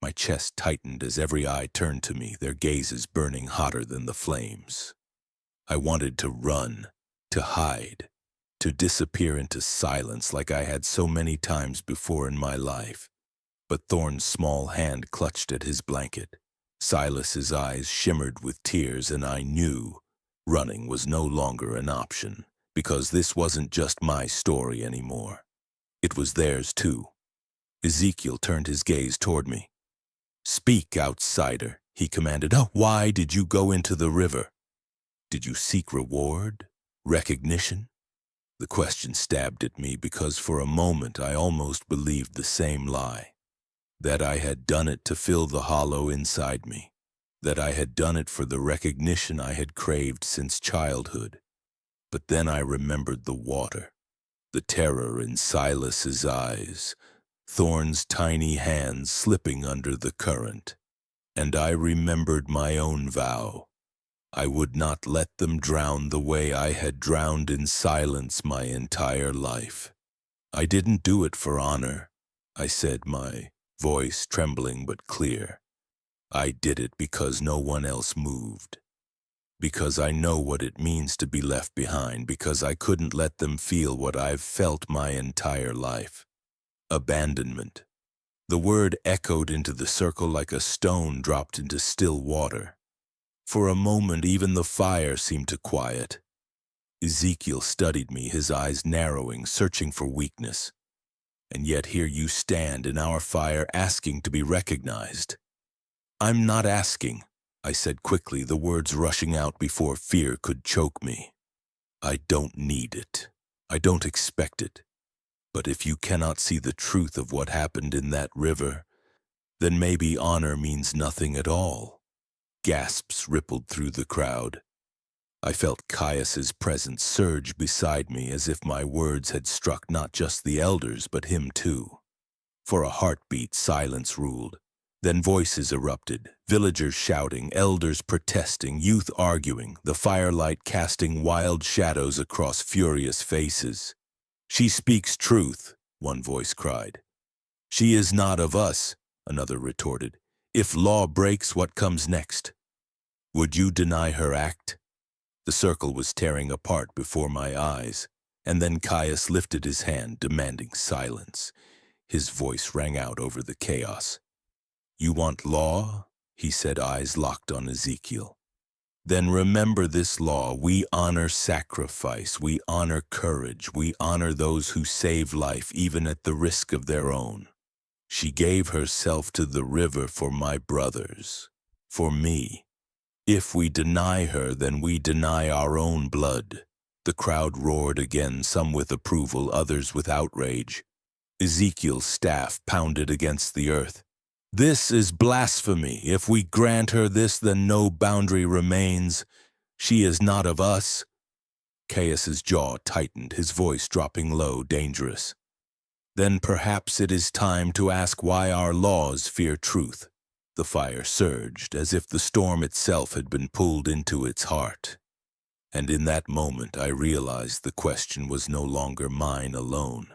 My chest tightened as every eye turned to me, their gazes burning hotter than the flames. I wanted to run, to hide, to disappear into silence like I had so many times before in my life. But Thorn's small hand clutched at his blanket. Silas's eyes shimmered with tears, and I knew running was no longer an option, because this wasn't just my story anymore. It was theirs too. Ezekiel turned his gaze toward me. "Speak, outsider," he commanded. "Oh, why did you go into the river? Did you seek reward? Recognition?" The question stabbed at me because for a moment I almost believed the same lie. That I had done it to fill the hollow inside me. That I had done it for the recognition I had craved since childhood. But then I remembered the water, the terror in Silas's eyes, Thorn's tiny hands slipping under the current. And I remembered my own vow. I would not let them drown the way I had drowned in silence my entire life. "I didn't do it for honor," I said, my voice trembling but clear. "I did it because no one else moved. Because I know what it means to be left behind, because I couldn't let them feel what I've felt my entire life. Abandonment." The word echoed into the circle like a stone dropped into still water. For a moment, even the fire seemed to quiet. Ezekiel studied me, his eyes narrowing, searching for weakness. "And yet here you stand in our fire asking to be recognized." "I'm not asking," I said quickly, the words rushing out before fear could choke me. "I don't need it. I don't expect it. But if you cannot see the truth of what happened in that river, then maybe honor means nothing at all." Gasps rippled through the crowd. I felt Caius's presence surge beside me as if my words had struck not just the elders but him too. For a heartbeat, silence ruled. Then voices erupted, villagers shouting, elders protesting, youth arguing, the firelight casting wild shadows across furious faces. "She speaks truth," one voice cried. "She is not of us," another retorted. "If law breaks, what comes next?" Would you deny her act? The circle was tearing apart before my eyes, and then Caius lifted his hand, demanding silence. His voice rang out over the chaos. You want law? He said, eyes locked on Ezekiel. Then remember this law. We honor sacrifice. We honor courage. We honor those who save life, even at the risk of their own. She gave herself to the river for my brothers, for me. If we deny her, then we deny our own blood. The crowd roared again, some with approval, others with outrage. Ezekiel's staff pounded against the earth. This is blasphemy. If we grant her this, then no boundary remains. She is not of us. Caius's jaw tightened, his voice dropping low, dangerous. Then perhaps it is time to ask why our laws fear truth. The fire surged, as if the storm itself had been pulled into its heart. And in that moment I realized the question was no longer mine alone.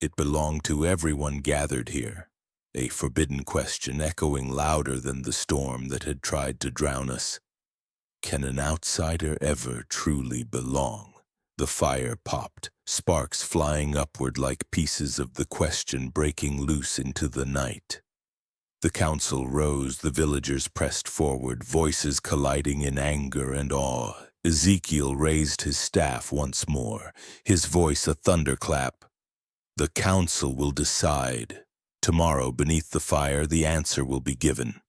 It belonged to everyone gathered here, a forbidden question echoing louder than the storm that had tried to drown us. Can an outsider ever truly belong? The fire popped, sparks flying upward like pieces of the question breaking loose into the night. The council rose, the villagers pressed forward, voices colliding in anger and awe. Ezekiel raised his staff once more, his voice a thunderclap. The council will decide. Tomorrow, beneath the fire, the answer will be given.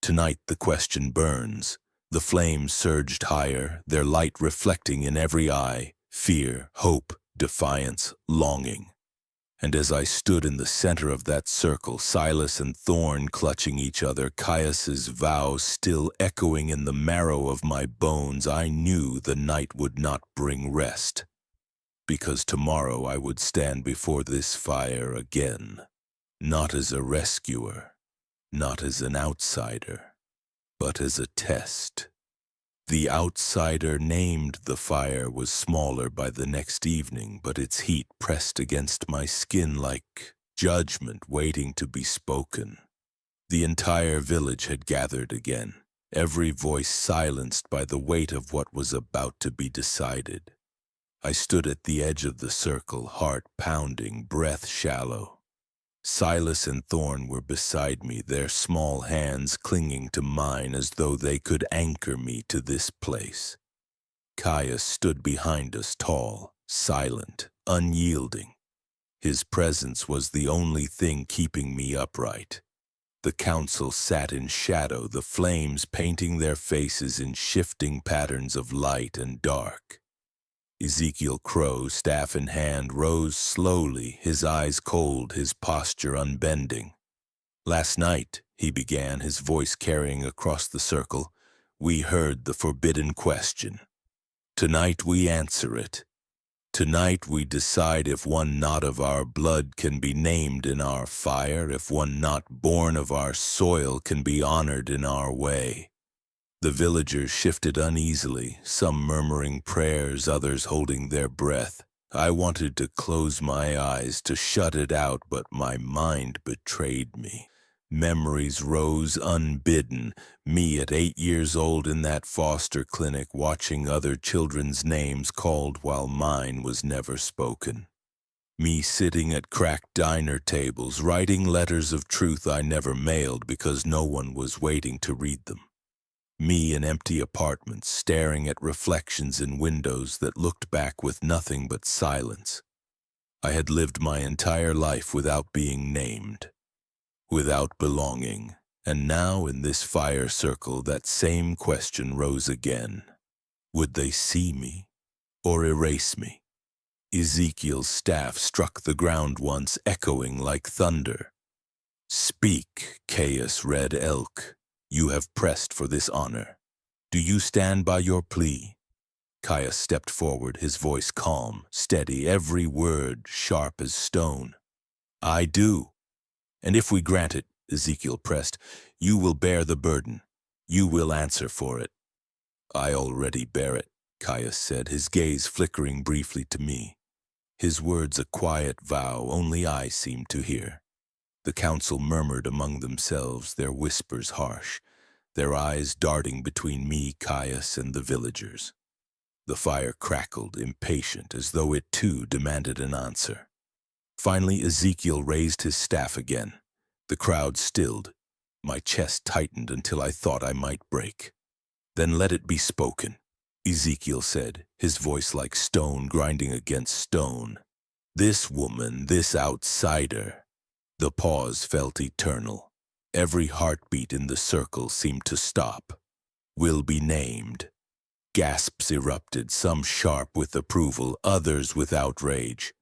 Tonight the question burns. The flames surged higher, their light reflecting in every eye, fear, hope, defiance, longing. And as I stood in the center of that circle, Silas and Thorn clutching each other, Caius's vow still echoing in the marrow of my bones, I knew the night would not bring rest. Because tomorrow I would stand before this fire again, not as a rescuer, not as an outsider, but as a test. The outsider named the fire was smaller by the next evening, but its heat pressed against my skin like judgment waiting to be spoken. The entire village had gathered again, every voice silenced by the weight of what was about to be decided. I stood at the edge of the circle, heart pounding, breath shallow. Silas and Thorn were beside me, their small hands clinging to mine as though they could anchor me to this place. Caius stood behind us, tall, silent, unyielding. His presence was the only thing keeping me upright. The council sat in shadow, the flames painting their faces in shifting patterns of light and dark. Ezekiel Crow, staff in hand, rose slowly, his eyes cold, his posture unbending. Last night, he began, his voice carrying across the circle, we heard the forbidden question. Tonight we answer it. Tonight we decide if one not of our blood can be named in our fire, if one not born of our soil can be honored in our way. The villagers shifted uneasily, some murmuring prayers, others holding their breath. I wanted to close my eyes, to shut it out, but my mind betrayed me. Memories rose unbidden, me at 8 years old in that foster clinic, watching other children's names called while mine was never spoken. Me sitting at cracked diner tables, writing letters of truth I never mailed because no one was waiting to read them. Me in empty apartments, staring at reflections in windows that looked back with nothing but silence. I had lived my entire life without being named, without belonging, and now in this fire circle that same question rose again. Would they see me or erase me? Ezekiel's staff struck the ground once, echoing like thunder. Speak, Caius Red Elk. You have pressed for this honor. Do you stand by your plea? Caius stepped forward, his voice calm, steady, every word sharp as stone. I do. And if we grant it, Ezekiel pressed, you will bear the burden. You will answer for it. I already bear it, Caius said, his gaze flickering briefly to me. His words a quiet vow only I seemed to hear. The council murmured among themselves, their whispers harsh. their eyes darting between me, Caius, and the villagers. The fire crackled, impatient, as though it too demanded an answer. Finally, Ezekiel raised his staff again. The crowd stilled. My chest tightened until I thought I might break. "Then let it be spoken," Ezekiel said, his voice like stone grinding against stone. "This woman, this outsider." The pause felt eternal. Every heartbeat in the circle seemed to stop. "Will be named." Gasps erupted, some sharp with approval, others with outrage.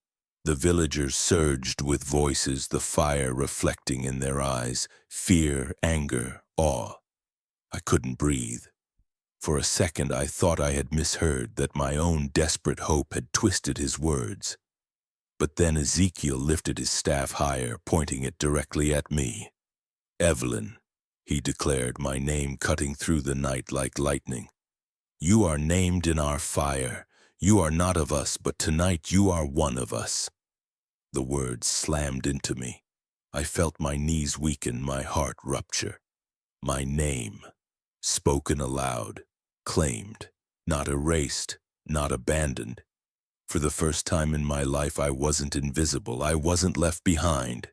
The villagers surged with voices, the fire reflecting in their eyes, fear, anger, awe. I couldn't breathe. For a second I thought I had misheard, that my own desperate hope had twisted his words. But then Ezekiel lifted his staff higher, pointing it directly at me. "Evelyn," he declared, my name cutting through the night like lightning. "You are named in our fire. You are not of us, but tonight you are one of us." The words slammed into me. I felt my knees weaken, my heart rupture. My name, spoken aloud, claimed, not erased, not abandoned. For the first time in my life I wasn't invisible, I wasn't left behind.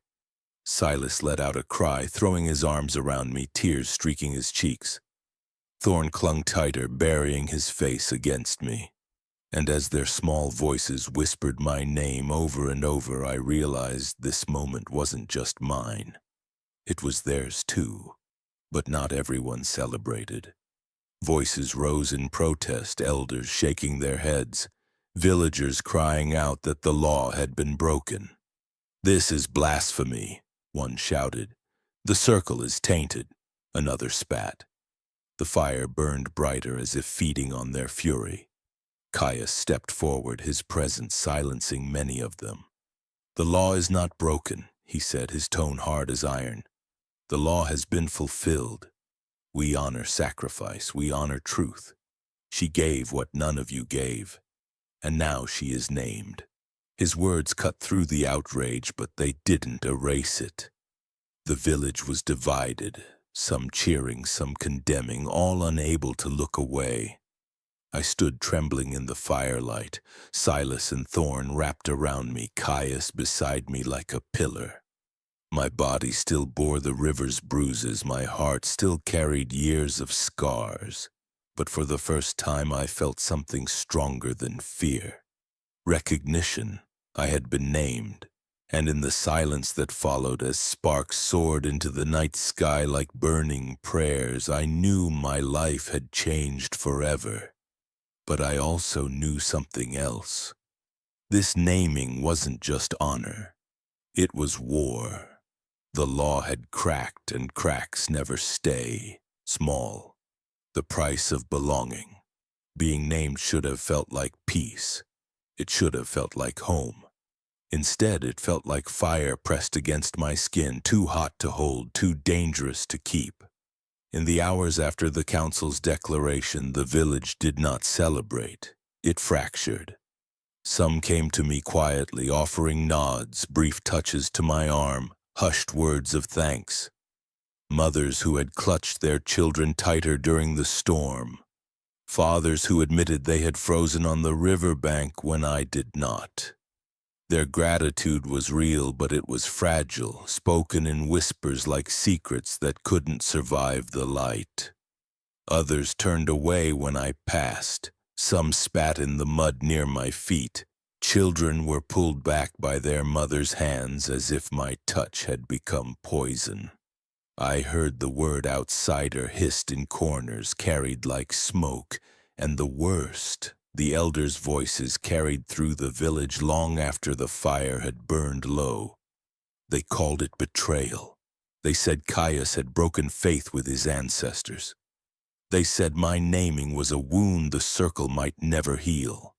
Silas let out a cry, throwing his arms around me, tears streaking his cheeks. Thorn clung tighter, burying his face against me. And as their small voices whispered my name over and over, I realized this moment wasn't just mine. It was theirs too, but not everyone celebrated. Voices rose in protest, elders shaking their heads, villagers crying out that the law had been broken. "This is blasphemy," one shouted. "The circle is tainted," another spat. The fire burned brighter as if feeding on their fury. Caius stepped forward, his presence silencing many of them. "The law is not broken," he said, his tone hard as iron. "The law has been fulfilled. We honor sacrifice, we honor truth. She gave what none of you gave, and now she is named." His words cut through the outrage, but they didn't erase it. The village was divided, some cheering, some condemning, all unable to look away. I stood trembling in the firelight, Silas and Thorn wrapped around me, Caius beside me like a pillar. My body still bore the river's bruises, my heart still carried years of scars. But for the first time I felt something stronger than fear. Recognition. I had been named, and in the silence that followed, as sparks soared into the night sky like burning prayers, I knew my life had changed forever. But I also knew something else. This naming wasn't just honor. It was war. The law had cracked, and cracks never stay small. The price of belonging. Being named should have felt like peace. It should have felt like home. Instead, it felt like fire pressed against my skin, too hot to hold, too dangerous to keep. In the hours after the council's declaration, the village did not celebrate. It fractured. Some came to me quietly, offering nods, brief touches to my arm, hushed words of thanks. Mothers who had clutched their children tighter during the storm. Fathers who admitted they had frozen on the riverbank when I did not. Their gratitude was real, but it was fragile, spoken in whispers like secrets that couldn't survive the light. Others turned away when I passed. Some spat in the mud near my feet. Children were pulled back by their mothers' hands as if my touch had become poison. I heard the word outsider hissed in corners, carried like smoke, and the worst, the elders' voices carried through the village long after the fire had burned low. They called it betrayal. They said Caius had broken faith with his ancestors. They said my naming was a wound the circle might never heal.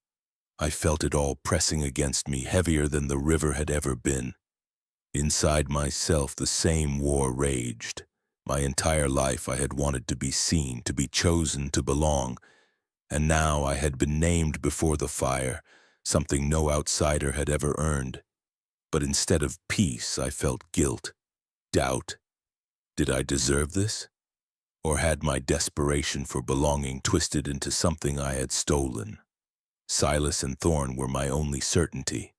I felt it all pressing against me, heavier than the river had ever been. Inside myself, the same war raged. My entire life I had wanted to be seen, to be chosen, to belong. And now I had been named before the fire, something no outsider had ever earned. But instead of peace, I felt guilt, doubt. Did I deserve this? or had my desperation for belonging twisted into something I had stolen. Silas and Thorn were my only certainty.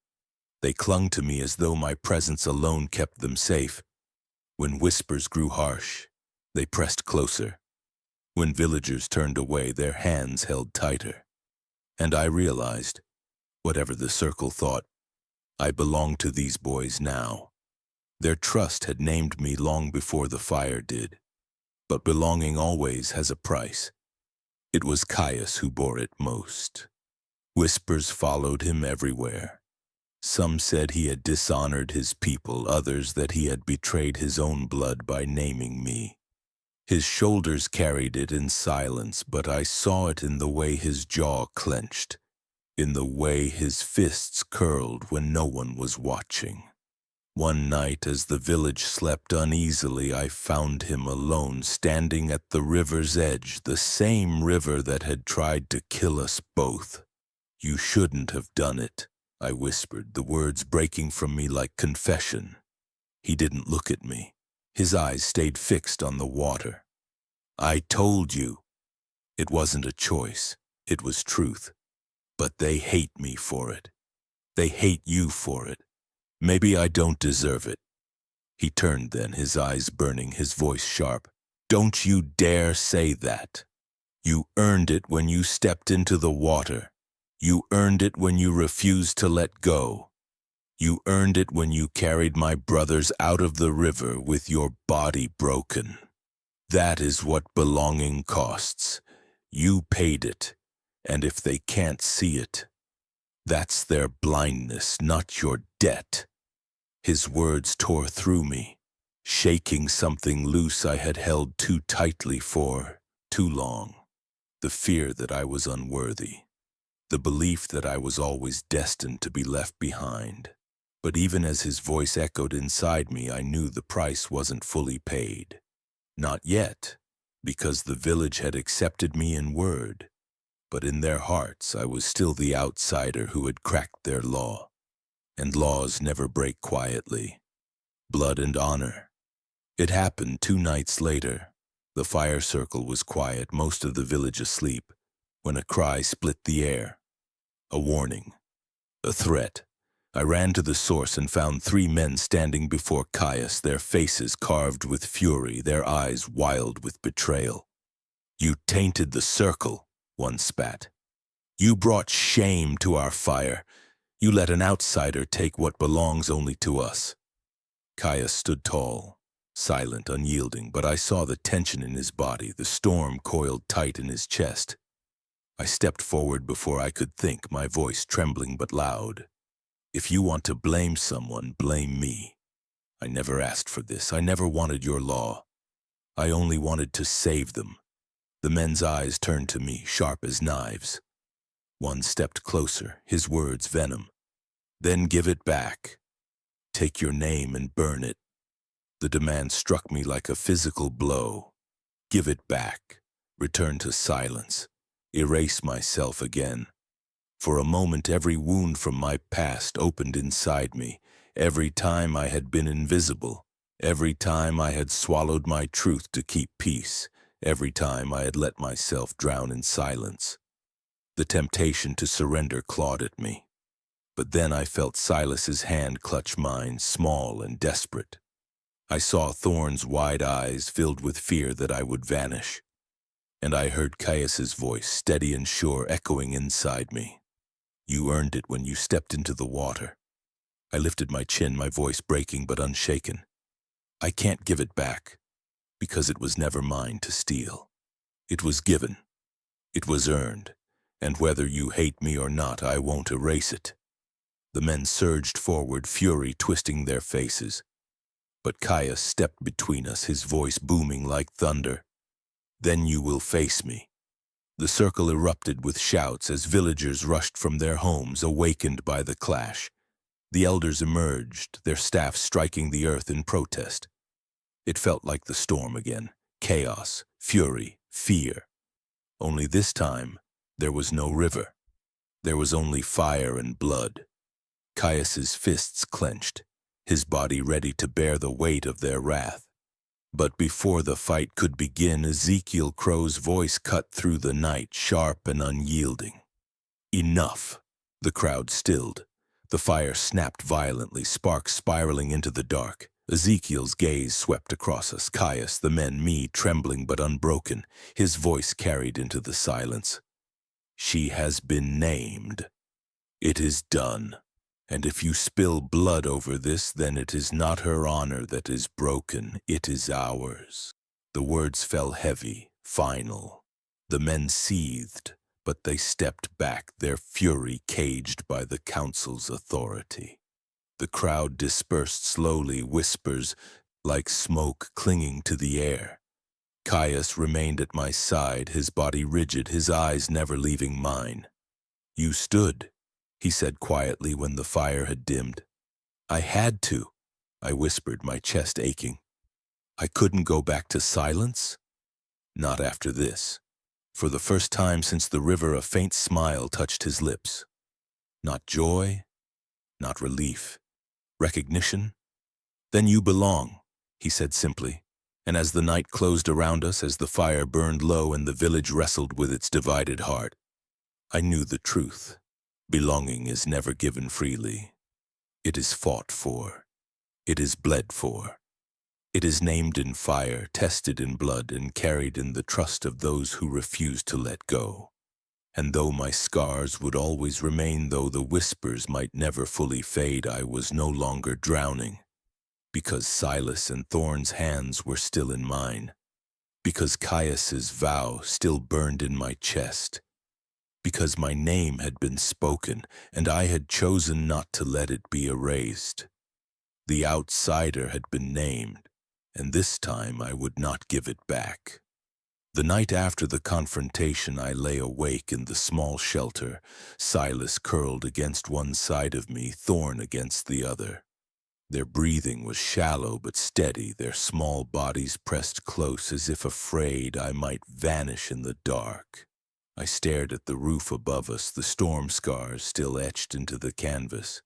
They clung to me as though my presence alone kept them safe. When whispers grew harsh, they pressed closer. When villagers turned away, their hands held tighter. And I realized, whatever the circle thought, I belonged to these boys now. Their trust had named me long before the fire did. But belonging always has a price. It was Caius who bore it most. Whispers followed him everywhere. Some said he had dishonored his people, others that he had betrayed his own blood by naming me. His shoulders carried it in silence, but I saw it in the way his jaw clenched, in the way his fists curled when no one was watching. One night, as the village slept uneasily, I found him alone, standing at the river's edge, the same river that had tried to kill us both. "You shouldn't have done it," I whispered, the words breaking from me like confession. He didn't look at me. His eyes stayed fixed on the water. "I told you." It wasn't a choice. It was truth. But they hate me for it. They hate you for it. Maybe I don't deserve it. He turned then, his eyes burning, his voice sharp. "Don't you dare say that. You earned it when you stepped into the water. You earned it when you refused to let go. You earned it when you carried my brothers out of the river with your body broken. That is what belonging costs. You paid it, and if they can't see it, that's their blindness, not your debt." His words tore through me, shaking something loose I had held too tightly for too long. The fear that I was unworthy. The belief that I was always destined to be left behind. But even as his voice echoed inside me, I knew the price wasn't fully paid. Not yet, because the village had accepted me in word. But in their hearts, I was still the outsider who had cracked their law. And laws never break quietly. Blood and honor. It happened 2 nights later. The fire circle was quiet, most of the village asleep, when a cry split the air. A warning. A threat. I ran to the source and found 3 men standing before Caius, their faces carved with fury, their eyes wild with betrayal. "You tainted the circle," one spat. "You brought shame to our fire. You let an outsider take what belongs only to us." Caius stood tall, silent, unyielding, but I saw the tension in his body, the storm coiled tight in his chest. I stepped forward before I could think, my voice trembling but loud. "If you want to blame someone, blame me. I never asked for this. I never wanted your law. I only wanted to save them." The men's eyes turned to me, sharp as knives. One stepped closer, his words venom. "Then give it back. Take your name and burn it." The demand struck me like a physical blow. Give it back. Return to silence. Erase myself again. For a moment, every wound from my past opened inside me. Every time I had been invisible. Every time I had swallowed my truth to keep peace. Every time I had let myself drown in silence. The temptation to surrender clawed at me. But then I felt Silas's hand clutch mine, small and desperate. I saw Thorn's wide eyes filled with fear that I would vanish. And I heard Caius's voice, steady and sure, echoing inside me. "You earned it when you stepped into the water." I lifted my chin, my voice breaking but unshaken. "I can't give it back, because it was never mine to steal. It was given. It was earned. And whether you hate me or not, I won't erase it." The men surged forward, fury twisting their faces. But Caius stepped between us, his voice booming like thunder. "Then you will face me." The circle erupted with shouts as villagers rushed from their homes, awakened by the clash. The elders emerged, their staffs striking the earth in protest. It felt like the storm again. Chaos, fury, fear. Only this time, there was no river. There was only fire and blood. Caius's fists clenched, his body ready to bear the weight of their wrath. But before the fight could begin, Ezekiel Crow's voice cut through the night, sharp and unyielding. Enough! The crowd stilled. The fire snapped violently, sparks spiraling into the dark. Ezekiel's gaze swept across us, Caius, the men, me, trembling but unbroken. His voice carried into the silence. She has been named. It is done. And if you spill blood over this, then it is not her honor that is broken, it is ours. The words fell heavy, final. The men seethed, but they stepped back, their fury caged by the council's authority. The crowd dispersed slowly, whispers like smoke clinging to the air. Caius remained at my side, his body rigid, his eyes never leaving mine. "You stood," he said quietly when the fire had dimmed. "I had to," I whispered, my chest aching. "I couldn't go back to silence?" "Not after this." For the first time since the river, a faint smile touched his lips. Not joy, not relief. Recognition? "Then you belong," he said simply. And as the night closed around us, as the fire burned low and the village wrestled with its divided heart, I knew the truth. Belonging is never given freely. It is fought for. It is bled for. It is named in fire, tested in blood, and carried in the trust of those who refuse to let go. And though my scars would always remain, though the whispers might never fully fade, I was no longer drowning. Because Silas and Thorne's hands were still in mine. Because Caius's vow still burned in my chest. Because my name had been spoken, and I had chosen not to let it be erased. The outsider had been named, and this time I would not give it back. The night after the confrontation, I lay awake in the small shelter, Silas curled against one side of me, Thorne against the other. Their breathing was shallow but steady, their small bodies pressed close as if afraid I might vanish in the dark. I stared at the roof above us, the storm scars still etched into the canvas,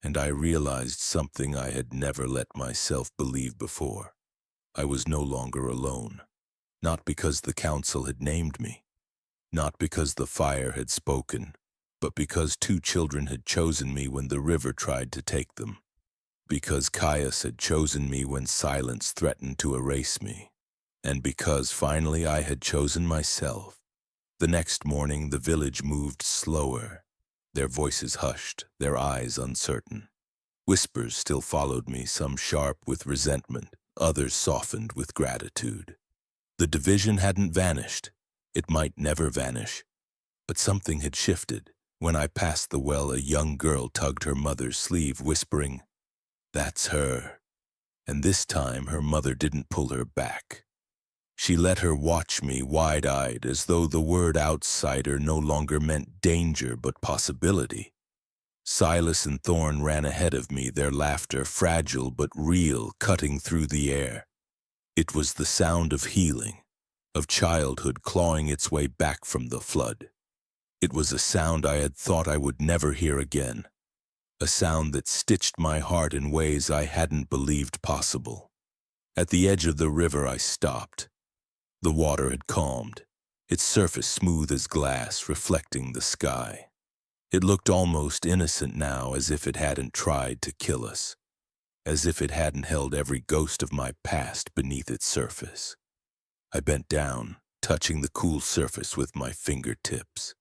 and I realized something I had never let myself believe before. I was no longer alone. Not because the council had named me, not because the fire had spoken, but because two children had chosen me when the river tried to take them. Because Caius had chosen me when silence threatened to erase me. And because finally I had chosen myself. The next morning the village moved slower, their voices hushed, their eyes uncertain. Whispers still followed me, some sharp with resentment, others softened with gratitude. The division hadn't vanished. It might never vanish. But something had shifted. When I passed the well, a young girl tugged her mother's sleeve, whispering, "That's her." And this time her mother didn't pull her back. She let her watch me, wide-eyed, as though the word outsider no longer meant danger but possibility. Silas and Thorne ran ahead of me, their laughter fragile but real, cutting through the air. It was the sound of healing, of childhood clawing its way back from the flood. It was a sound I had thought I would never hear again, a sound that stitched my heart in ways I hadn't believed possible. At the edge of the river I stopped. The water had calmed, its surface smooth as glass, reflecting the sky. It looked almost innocent now, as if it hadn't tried to kill us, as if it hadn't held every ghost of my past beneath its surface. I bent down, touching the cool surface with my fingertips.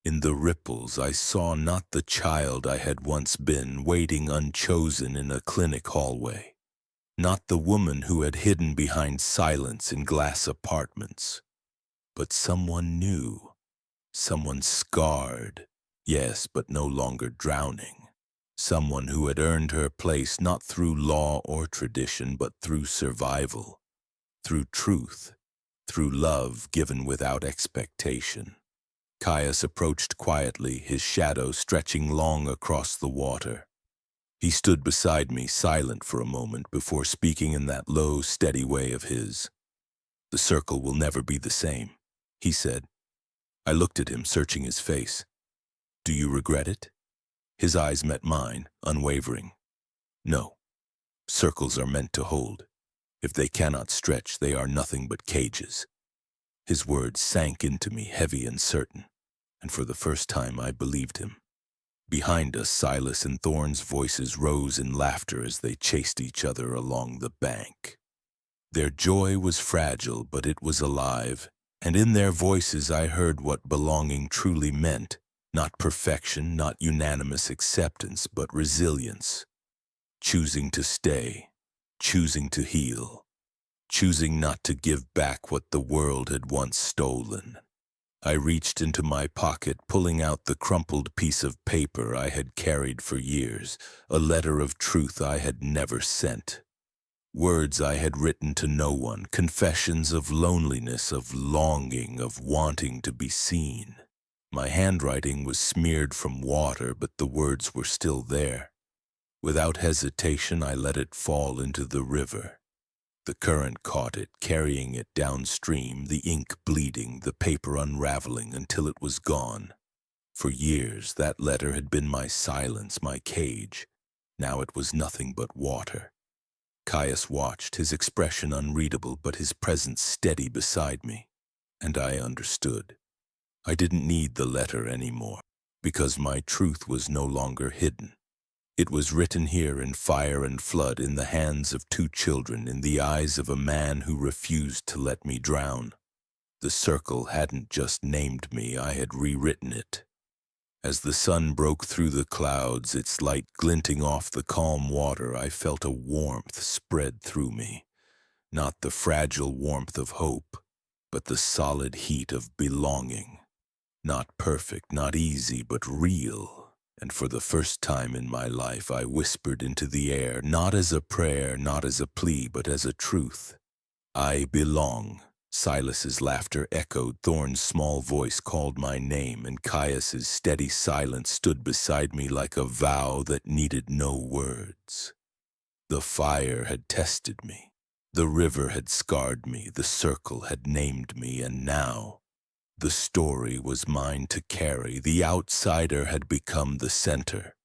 In the ripples I saw not the child I had once been, waiting unchosen in a clinic hallway, not the woman who had hidden behind silence in glass apartments, but someone new, someone scarred, yes, but no longer drowning. Someone who had earned her place not through law or tradition, but through survival, through truth, through love given without expectation. Caius approached quietly, his shadow stretching long across the water. He stood beside me, silent for a moment, before speaking in that low, steady way of his. "The circle will never be the same," he said. I looked at him, searching his face. "Do you regret it?" His eyes met mine, unwavering. "No. Circles are meant to hold." If they cannot stretch, they are nothing but cages. His words sank into me heavy and certain, and for the first time I believed him. Behind us, Silas and Thorne's voices rose in laughter as they chased each other along the bank. Their joy was fragile, but it was alive, and in their voices I heard what belonging truly meant. Not perfection, not unanimous acceptance, but resilience. Choosing to stay, choosing to heal, choosing not to give back what the world had once stolen. I reached into my pocket, pulling out the crumpled piece of paper I had carried for years, a letter of truth I had never sent. Words I had written to no one, confessions of loneliness, of longing, of wanting to be seen. My handwriting was smeared from water, but the words were still there. Without hesitation, I let it fall into the river. The current caught it, carrying it downstream, the ink bleeding, the paper unraveling until it was gone. For years, that letter had been my silence, my cage. Now it was nothing but water. Caius watched, his expression unreadable, but his presence steady beside me. And I understood. I didn't need the letter anymore, because my truth was no longer hidden. It was written here in fire and flood, in the hands of 2 children, in the eyes of a man who refused to let me drown. The circle hadn't just named me, I had rewritten it. As the sun broke through the clouds, its light glinting off the calm water, I felt a warmth spread through me. Not the fragile warmth of hope, but the solid heat of belonging. Not perfect, not easy, but real. And for the first time in my life, I whispered into the air, not as a prayer, not as a plea, but as a truth. I belong. Silas's laughter echoed, Thorne's small voice called my name, and Caius's steady silence stood beside me like a vow that needed no words. The fire had tested me. The river had scarred me. The circle had named me, and now the story was mine to carry. The outsider had become the center.